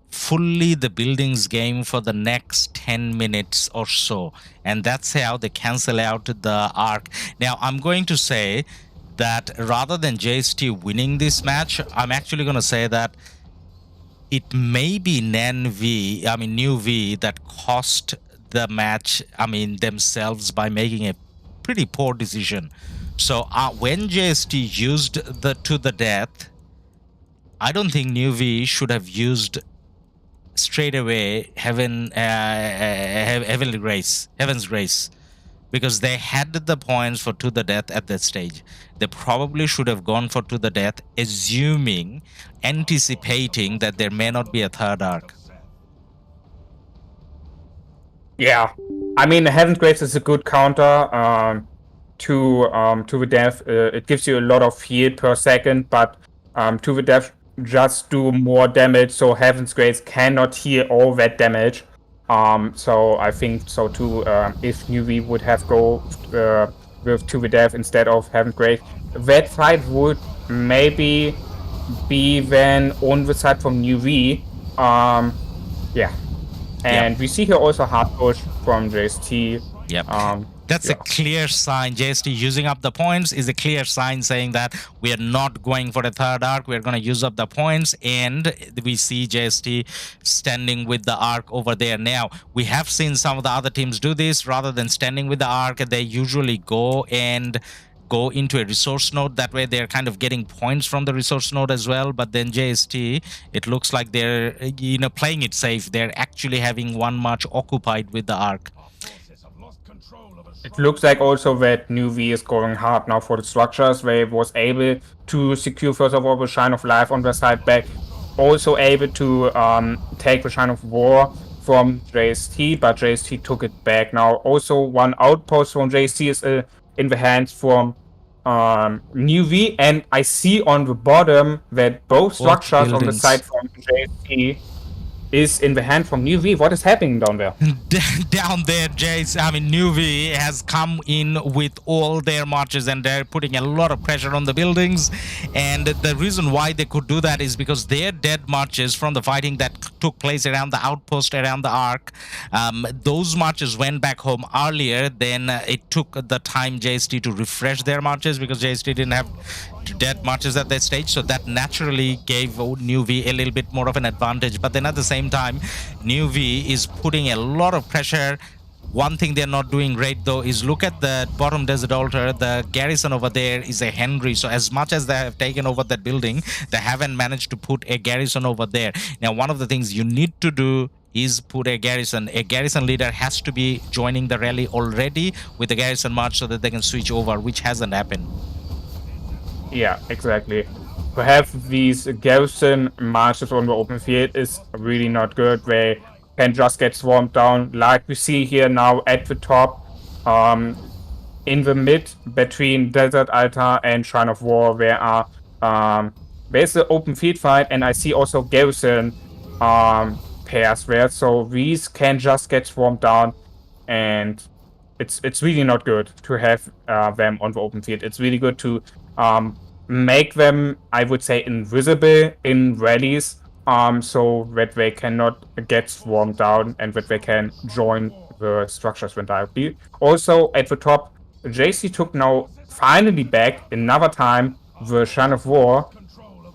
fully the buildings game for the next 10 minutes or so, and that's how they cancel out the arc. Now I'm going to say that rather than JST winning this match, I'm actually going to say that it may be NewV that cost the match, themselves, by making a pretty poor decision. So when JST used the to the death, I don't think NewV should have used straight away Heaven's Grace, because they had the points for to the death at that stage. They probably should have gone for to the death, anticipating that there may not be a third arc. Yeah, I mean, Heaven's Grace is a good counter to the death. It gives you a lot of heal per second, but to the death just do more damage, so Heaven's Grace cannot heal all that damage. So I think so too. If NewV would have go with to the death instead of Heaven's Grace, that fight would maybe be then on the side from NewV. Yeah. And we see here also hard push from JST. Yep. That's a clear sign. JST using up the points is a clear sign saying that we are not going for the third arc. We're going to use up the points, and we see JST standing with the arc over there. Now, we have seen some of the other teams do this. Rather than standing with the arc, they usually go into a resource node. That way they're kind of getting points from the resource node as well. But then JST, it looks like they're playing it safe. They're actually having one march occupied with the arc. It looks like also that NewV is going hard now for the structures. They was able to secure first of all the Shine of Life on their side back, also able to take the Shine of War from JST, but JST took it back. Now also one outpost from JST is in the hands from NewV, and I see on the bottom that both structures on the side from JST is in the hand from NewV. What is happening down there? Down there, Jace, NewV has come in with all their marches, and they're putting a lot of pressure on the buildings. And the reason why they could do that is because their dead marches from the fighting that took place around the outpost, around the arc, those marches went back home earlier. Then it took the time JST to refresh their marches, because JST didn't have dead marches at that stage, so that naturally gave NewV a little bit more of an advantage. But then at the same time, NewV is putting a lot of pressure. One thing they're not doing great though is look at the bottom desert altar. The garrison over there is a Henry, so as much as they have taken over that building, they haven't managed to put a garrison over there. Now, one of the things you need to do is put a garrison. A garrison leader has to be joining the rally already with the garrison march so that they can switch over, which hasn't happened. Yeah, exactly. To have these garrison marches on the open field is really not good. They can just get swarmed down, like we see here now at the top. In the mid between Desert Altar and Shrine of War, there are there's the open field fight, and I see also garrison pairs there. So these can just get swarmed down, and it's really not good to have them on the open field. It's really good to make them, I would say, invisible in rallies, so that they cannot get swarmed down and that they can join the structures when directly. Also, at the top, JC took now finally back another time the Shrine of War,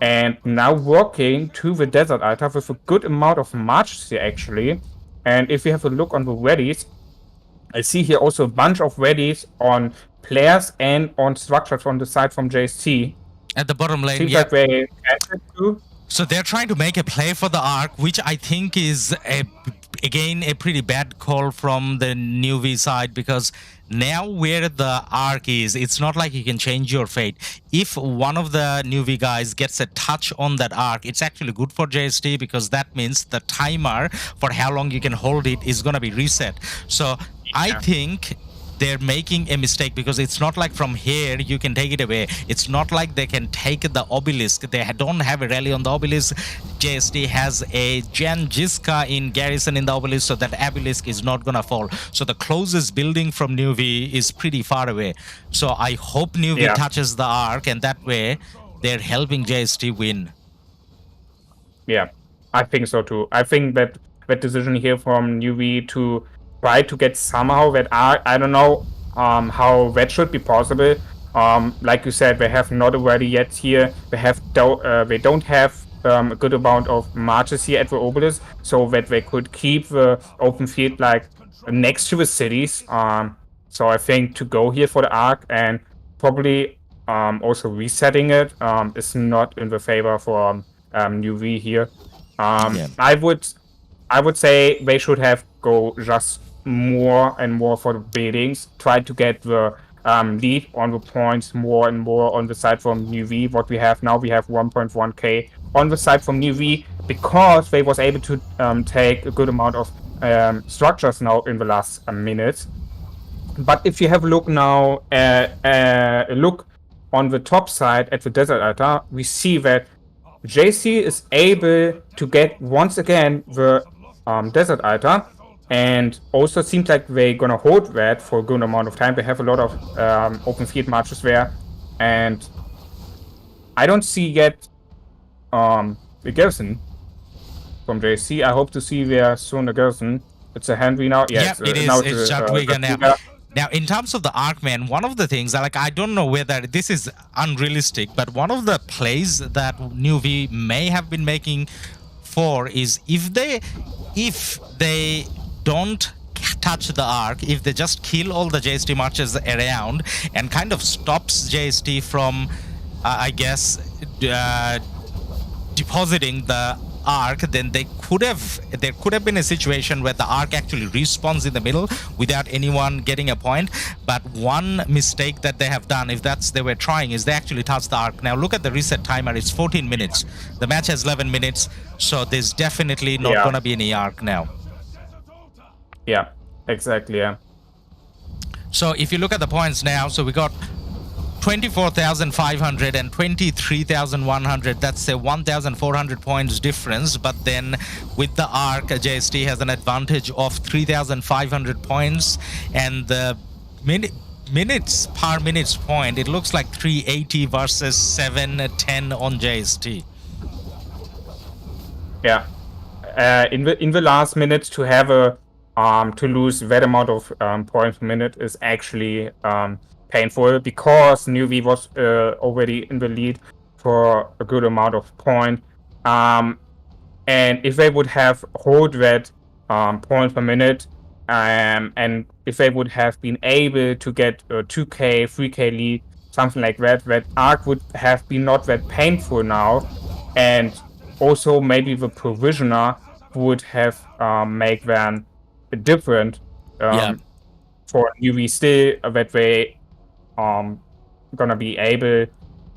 and now working to the Desert Altar with a good amount of marches here actually. And if we have a look on the rallies, I see here also a bunch of rallies on players and on structures on the side from JST. At the bottom lane, seems like they cancelled too. So they're trying to make a play for the arc, which I think is again a pretty bad call from the NewV side, because now where the arc is, it's not like you can change your fate. If one of the NewV guys gets a touch on that arc, it's actually good for JST, because that means the timer for how long you can hold it is going to be reset. So I think they're making a mistake, because it's not like from here you can take it away. It's not like they can take the obelisk. They don't have a rally on the obelisk. JST has a Janjiska in garrison in the obelisk, so that obelisk is not gonna fall. So the closest building from NewV is pretty far away. So I hope NewV touches the arc, and that way they're helping JST win. Yeah, I think so too. I think that decision here from NewV to try to get somehow that arc, I don't know how that should be possible. Like you said, they have not already yet here. They don't have a good amount of marches here at the obelisk, so that they could keep the open field like next to the cities. So I think to go here for the arc and probably also resetting it is not in the favor for NewV here. I would say they should have go just more and more for the buildings, try to get the lead on the points more and more on the side from NewV. What we have now, we have 1.1k on the side from NewV, because they was able to take a good amount of structures now in the last minutes. But if you have a look now, look on the top side at the desert altar, we see that JC is able to get once again the desert altar, and also seems like they're gonna hold that for a good amount of time. They have a lot of open field marches there, and I don't see yet the garrison from JC. I hope to see there soon a garrison. It's a Henry now. Yeah, it is. It's Jadwiga now. Now, in terms of the arc, man, one of the things, like, I don't know whether this is unrealistic, but one of the plays that NewV may have been making for is if they don't touch the arc, if they just kill all the JST marches around and kind of stops JST from, I guess, depositing the arc, then there could have been a situation where the arc actually respawns in the middle without anyone getting a point. But one mistake that they have done, if that's they were trying, is they actually touched the arc. Now look at the reset timer, it's 14 minutes. The match has 11 minutes, so there's definitely not gonna be any arc now. Yeah, exactly, yeah. So if you look at the points now, so we got 24,500 and 23,100. That's a 1,400 points difference. But then with the arc, JST has an advantage of 3,500 points, and the minutes per minutes point, it looks like 380 versus 710 on JST. Yeah, in the last minutes to have a to lose that amount of points per minute is actually painful, because NewV was already in the lead for a good amount of points. And if they would have hold that points per minute, and if they would have been able to get a 2k, 3k lead, something like that, that arc would have been not that painful now. And also maybe the provisioner would have make them different for NewV still, that they gonna be able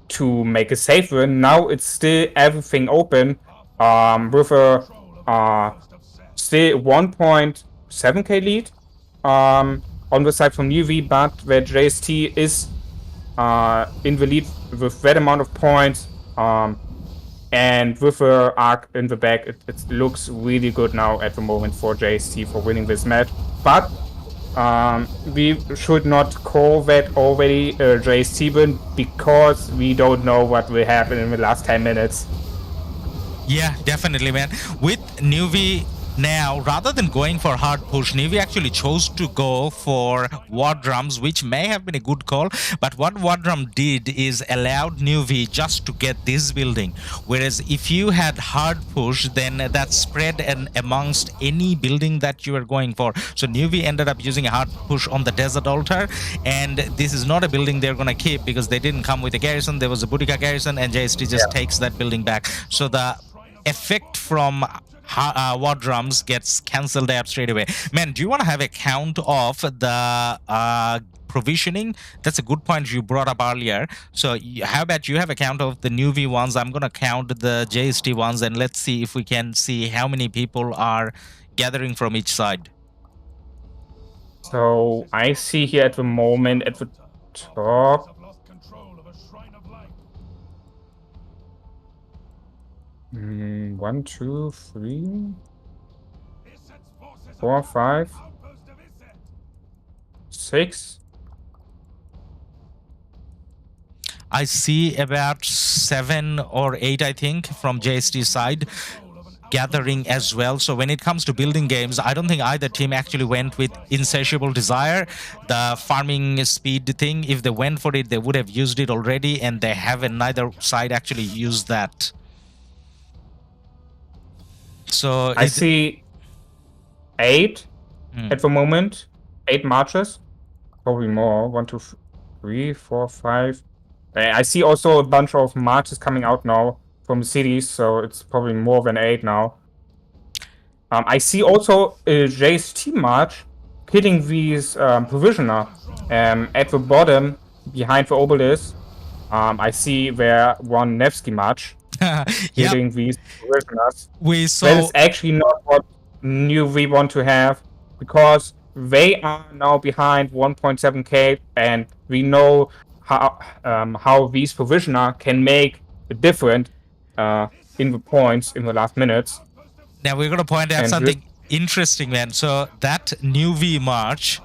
to make a safe win. Now it's still everything open with a still 1.7k lead on the side from NewV, but where JST is in the lead with that amount of points, and with the arc in the back, it looks really good now at the moment for JST for winning this match. But we should not call that already a JST win, because we don't know what will happen in the last 10 minutes. Yeah, definitely, man. With NewV now, rather than going for hard push, NewV actually chose to go for war drums, which may have been a good call. But what war drum did is allowed NewV just to get this building. Whereas if you had hard push, then that spread amongst any building that you were going for. So NewV ended up using a hard push on the desert altar, and this is not a building they're gonna keep, because they didn't come with a garrison. There was a KvK garrison, and JST just takes that building back. So the effect from war drums gets cancelled out straight away. Man, do you want to have a count of the provisioning? That's a good point you brought up earlier. So how about you have a count of the NewV ones? I'm gonna count the JST ones, and let's see if we can see how many people are gathering from each side. So I see here at the moment at the top. 1, 2, 3, 4, 5, 6. I see about 7 or 8, I think, from JST side gathering as well. So when it comes to building games, I don't think either team actually went with insatiable desire, the farming speed thing. If they went for it, they would have used it already, and they haven't. Neither side actually used that. So I see 8 at the moment. 8 marches, probably more. 1, 2, 3, 4, 5. I see also a bunch of marches coming out now from cities, so it's probably more than 8 now. I see also a JST march hitting these provisioner at the bottom behind the obelisk. I see there one Nevsky march hitting these provisioners. We saw that is actually not what NewV want to have, because they are now behind 1.7k, and we know how these provisioner can make a difference in the points in the last minutes. Now we're going to point out something interesting, man. So that NewV march,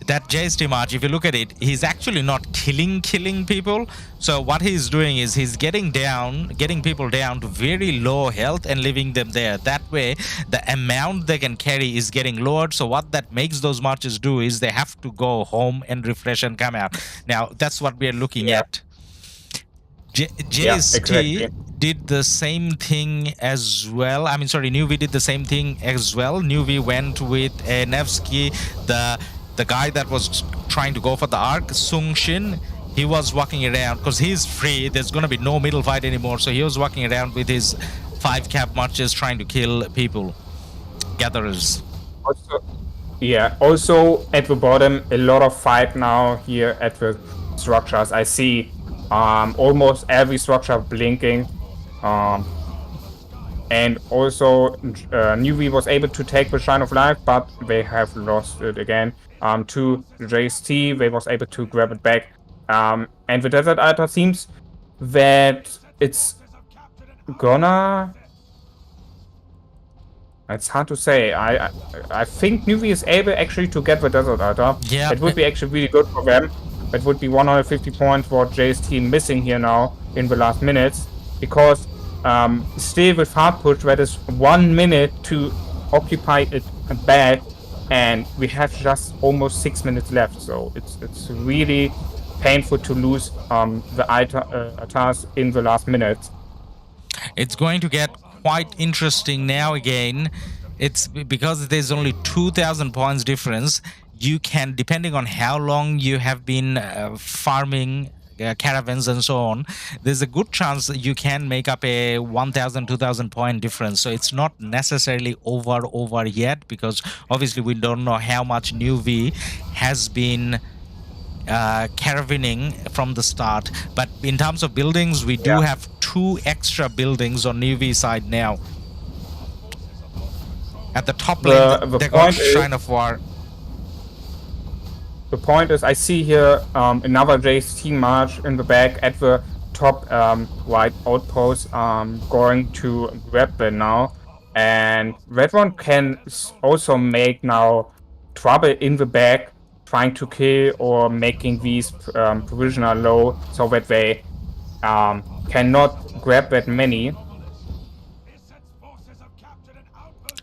that JST march, if you look at it, he's actually not killing people. So what he's doing is he's getting people down to very low health and leaving them there. That way, the amount they can carry is getting lowered. So what that makes those marches do is they have to go home and refresh and come out. Now, that's what we're looking at. JST exactly. did the same thing as well. I mean, sorry, NewV did the same thing as well. NewV went with Nevsky, the guy that was trying to go for the Ark, Sung Shin. He was walking around because he's free. There's going to be no middle fight anymore. So he was walking around with his 5 cap marches trying to kill people, gatherers. Also at the bottom, a lot of fight now here at the structures. I see almost every structure blinking. And also NewV was able to take the Shine of Life, but they have lost it again. To JST, they was able to grab it back. And the Desert Altar seems that it's gonna... It's hard to say. I think NewV is able actually to get the Desert Altar. Yeah. It would be actually really good for them. It would be 150 points for JST missing here now in the last minutes, because still with hard push, that is 1 minute to occupy it back, and we have just almost 6 minutes left. So it's really painful to lose the altars in the last minute. It's going to get quite interesting now again. It's because there's only 2,000 points difference. You can, depending on how long you have been farming caravans and so on, there's a good chance that you can make up a 1,000, 2,000 point difference. So it's not necessarily over yet, because obviously we don't know how much NewV has been caravanning from the start. But in terms of buildings, we do have 2 extra buildings on NewV side now. At the top lane, they got Shrine of War. The point is, I see here another JST march in the back at the top right outpost, going to grab them now. And that one can also make now trouble in the back, trying to kill or making these provisioner low, so that they cannot grab that many.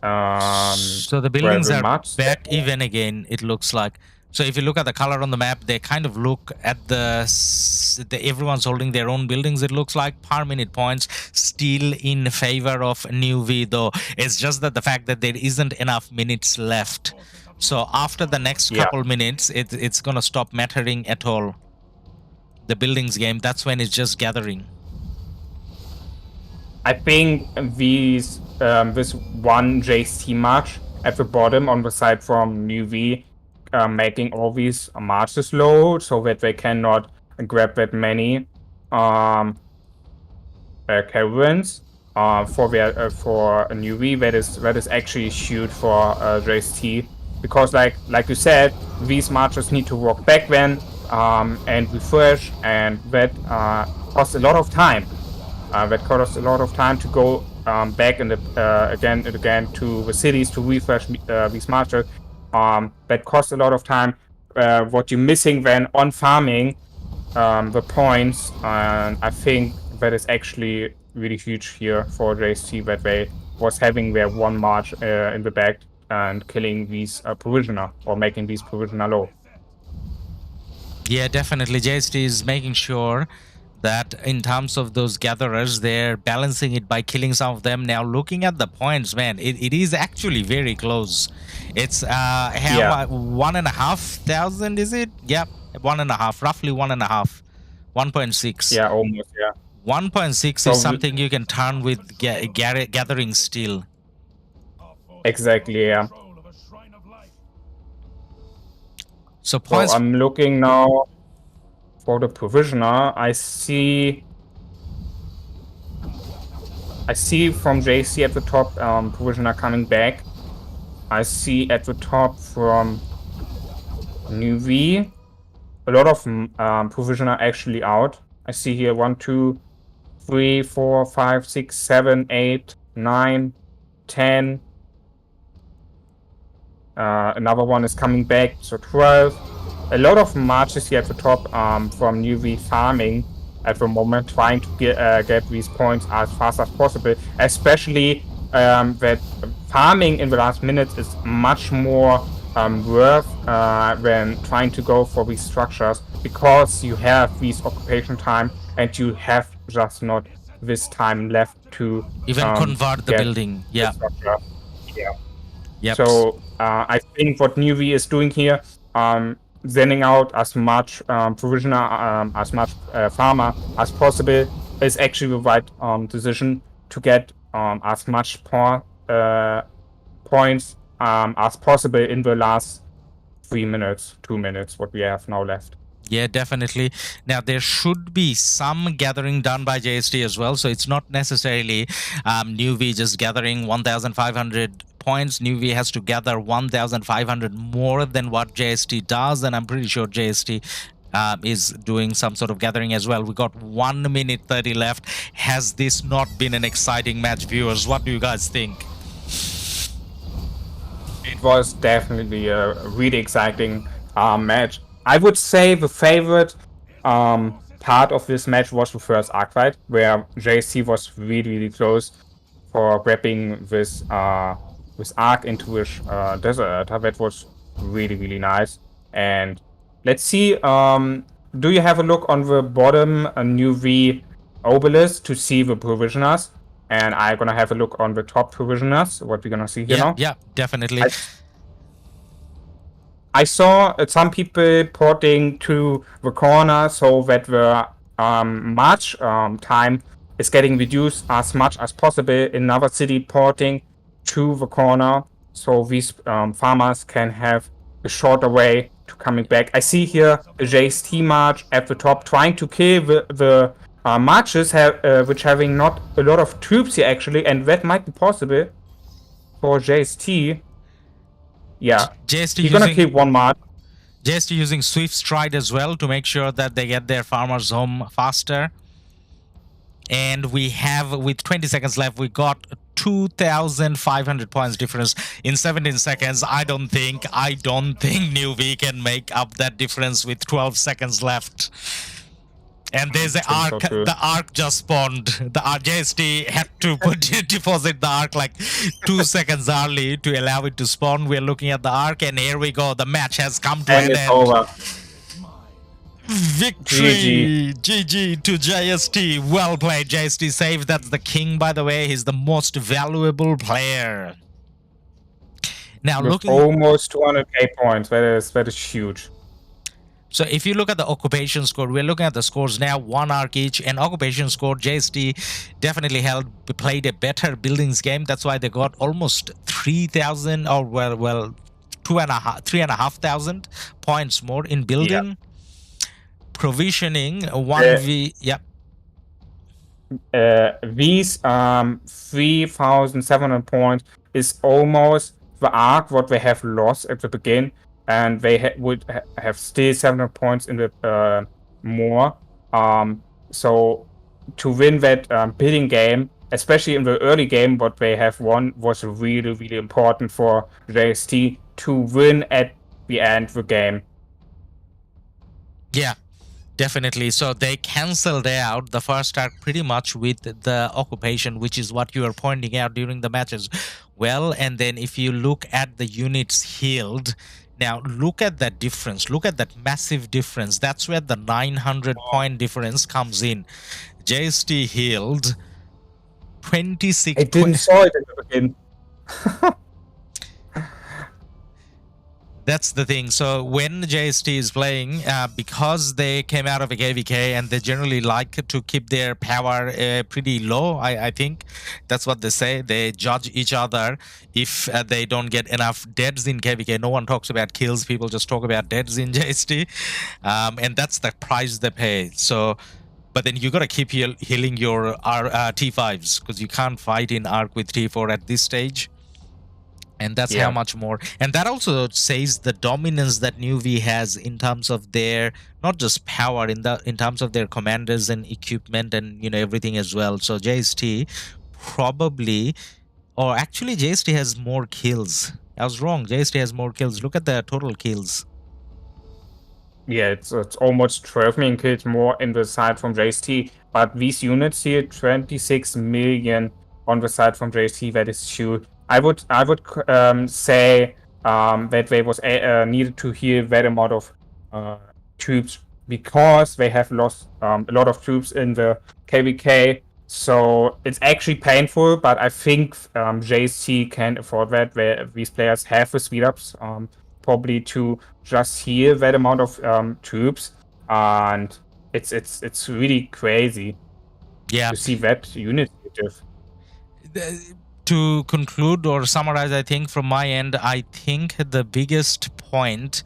So the buildings are back even again, it looks like. So if you look at the color on the map, they kind of look at everyone's holding their own buildings. It looks like per minute points still in favor of NewV, though. It's just that the fact that there isn't enough minutes left. So after the next couple minutes, it's gonna stop mattering at all. The buildings game, that's when it's just gathering. I think these with one JST march at the bottom on the side from NewV, making all these marches low so that they cannot grab that many caravans for NewV. That is actually huge for JST, because like you said, these marches need to walk back then and refresh, and that costs a lot of time. That costs a lot of time to go back in the again and again to the cities to refresh these marches. That costs a lot of time. What you're missing then on farming the points, and I think that is actually really huge here for JST, that they was having their one march in the back and killing these provisioner, or making these provisioner low. Yeah, definitely. JST is making sure that in terms of those gatherers, they're balancing it by killing some of them. Now, looking at the points, man, it is actually very close. It's 1,500, is it? Yep, 1.5, roughly 1.5, 1.6. Yeah, almost. Yeah, 1.6 is something you can turn with gathering steel. Exactly. Yeah. So points. So I'm looking now for the provisioner. I see from JC at the top provisioner coming back. I see at the top from NewV a lot of provisioner actually out. I see here 1, 2, 3, 4, 5, 6, 7, 8, 9, 10. Another one is coming back, so 12. A lot of marches here at the top from NewV farming at the moment, trying to get these points as fast as possible. Especially that farming in the last minutes is much more worth than trying to go for these structures, because you have these occupation time and you have just not this time left to even convert the building. Yeah. Yeah. Yep. So I think what NewV is doing here, sending out as much provisioner, as much farmer as possible, is actually the right decision to get as much points as possible in the last 2 minutes, what we have now left. Yeah, definitely. Now, there should be some gathering done by JST as well. So it's not necessarily NewV just gathering 1,500 points. NewV has to gather 1,500 more than what JST does. And I'm pretty sure JST is doing some sort of gathering as well. We got 1 minute 30 left. Has this not been an exciting match, viewers? What do you guys think? It was definitely a really exciting match. I would say the favorite part of this match was the first Ark fight, where JST was really close for grabbing this Ark into this desert. That was really nice. And let's see, do you have a look on the bottom NewV obelisk to see the provisioners? And I'm gonna have a look on the top provisioners, what we're gonna see here now. Yeah, definitely. I saw some people porting to the corner so that the march time is getting reduced as much as possible. In another city porting to the corner, so these farmers can have a shorter way to coming back. I see here a JST march at the top trying to kill the marches which having not a lot of troops here actually, and that might be possible for JST. Yeah, JST gonna keep one march. JST using Swift Stride as well to make sure that they get their farmers home faster. And we have, with 20 seconds left, we got 2,500 points difference in 17 seconds. I don't think NewV can make up that difference with 12 seconds left. And there's the Ark. So the Ark just spawned. The JST had to deposit the Ark like 2 seconds early to allow it to spawn. We're looking at the Ark, and here we go. The match has come to an end. Over. Victory! GG to JST. Well played, JST. Saved. That's the king, by the way. He's the most valuable player. Now, with almost 200k points. That is huge. So if you look at the occupation score, we're looking at the scores now, 1 arc each, and occupation score, JST definitely played a better buildings game. That's why they got almost 3,000 or well 3,500 points more in building. Yeah. Provisioning 1v, yep. These 3,700 points is almost the arc what they have lost at the beginning, and they would have still 700 points in the more. So to win that bidding game, especially in the early game, what they have won was really, really important for JST to win at the end of the game. Yeah, definitely. So they cancelled out the first arc pretty much with the occupation, which is what you are pointing out during the matches. Well, and then if you look at the units healed, now look at that difference. Look at that massive difference. That's where the 900 point difference comes in. JST healed 26. I didn't saw it in the beginning. That's the thing. So when JST is playing, because they came out of a KvK and they generally like to keep their power pretty low, I think that's what they say. They judge each other if they don't get enough deads in KvK. No one talks about kills. People just talk about deads in JST. And that's the price they pay. So, but then you got to keep healing your T5s because you can't fight in Arc with T4 at this stage. And that's how much more. And that also says the dominance that NewV has in terms of their, not just power, in terms of their commanders and equipment and, everything as well. So JST probably, or actually JST has more kills. I was wrong. JST has more kills. Look at the total kills. Yeah, it's almost 12 million kills more in the side from JST. But these units here, 26 million on the side from JST, that is huge. I would say that they was needed to heal that amount of troops because they have lost a lot of troops in the KvK. So it's actually painful, but I think JST can afford that. These players have the speed ups probably to just heal that amount of troops, and it's really crazy. Yeah, to see that unit. To conclude or summarize, I think from my end, I think the biggest point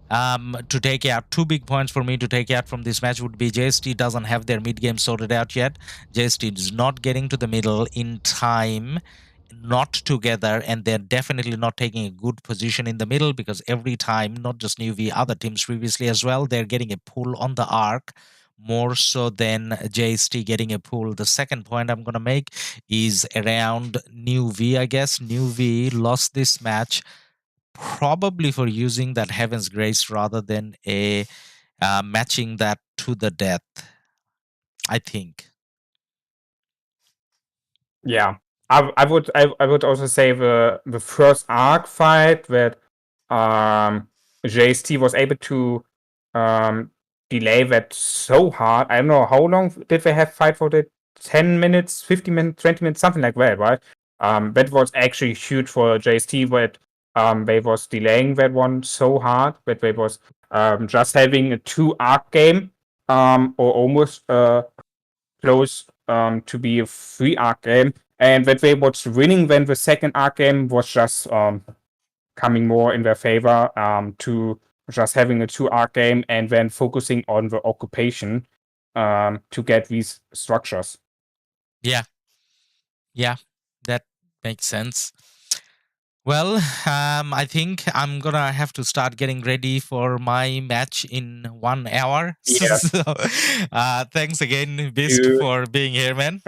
to take out, 2 big points for me to take out from this match would be JST doesn't have their mid game sorted out yet. JST is not getting to the middle in time, not together, and they're definitely not taking a good position in the middle because every time, not just NewV, other teams previously as well, they're getting a pull on the arc more so than JST getting a pull. The second point I'm going to make is around NewV, I guess. NewV lost this match probably for using that Heaven's Grace rather than a matching that to the death, I think. Yeah, I would also say the first arc fight that JST was able to delay that so hard. I don't know how long did they have fight for that? 10 minutes, 15 minutes, 20 minutes, something like that, right? That was actually huge for JST, but they was delaying that one so hard that they was just having a 2 arc game or almost close to be a 3 arc game, and that they was winning when the second arc game was just coming more in their favor to just having a 2 arc game and then focusing on the occupation to get these structures. Yeah, that makes sense. Well, I think I'm gonna have to start getting ready for my match in 1 hour. Yeah. So, thanks again, Beast, for being here, man.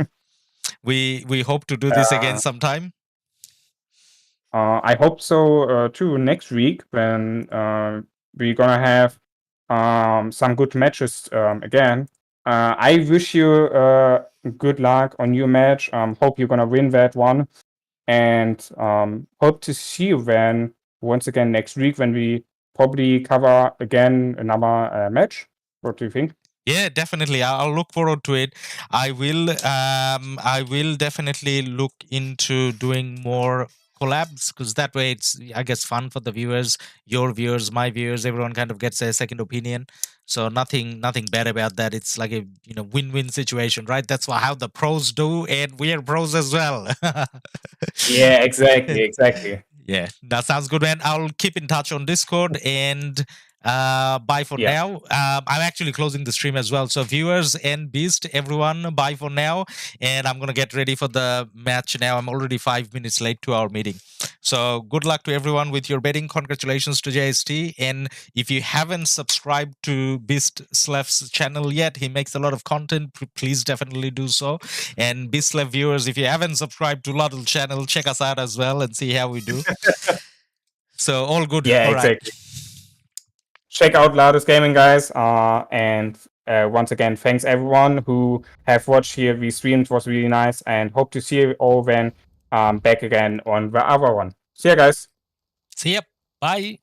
We hope to do this again sometime. I hope so too. Next week when we're gonna have some good matches again. I wish you good luck on your match. Hope you're gonna win that one. And hope to see you then once again next week when we probably cover again another match. What do you think? Yeah, definitely. I'll look forward to it. I will definitely look into doing more collabs, because that way it's, I guess, fun for the viewers, your viewers, my viewers, everyone kind of gets a second opinion. So nothing bad about that. It's like a win-win situation, right? That's how the pros do, and we are pros as well. Yeah, exactly. Yeah, that sounds good, man. I'll keep in touch on Discord, and bye for Yeah. now. I'm actually closing the stream as well. So viewers and Beast, everyone, bye for now. And I'm gonna get ready for the match now. I'm already 5 minutes late to our meeting. So good luck to everyone with your betting. Congratulations to JST. And if you haven't subscribed to Beast Slev's channel yet, he makes a lot of content. Please definitely do so. And Beast Slev viewers, if you haven't subscribed to Ladul channel, check us out as well and see how we do. So all good. Yeah, all exactly. right. Check out Loudest Gaming, guys. And once again, thanks everyone who have watched here. The stream was really nice, and hope to see you all then back again on the other one. See ya, guys. See ya. Bye.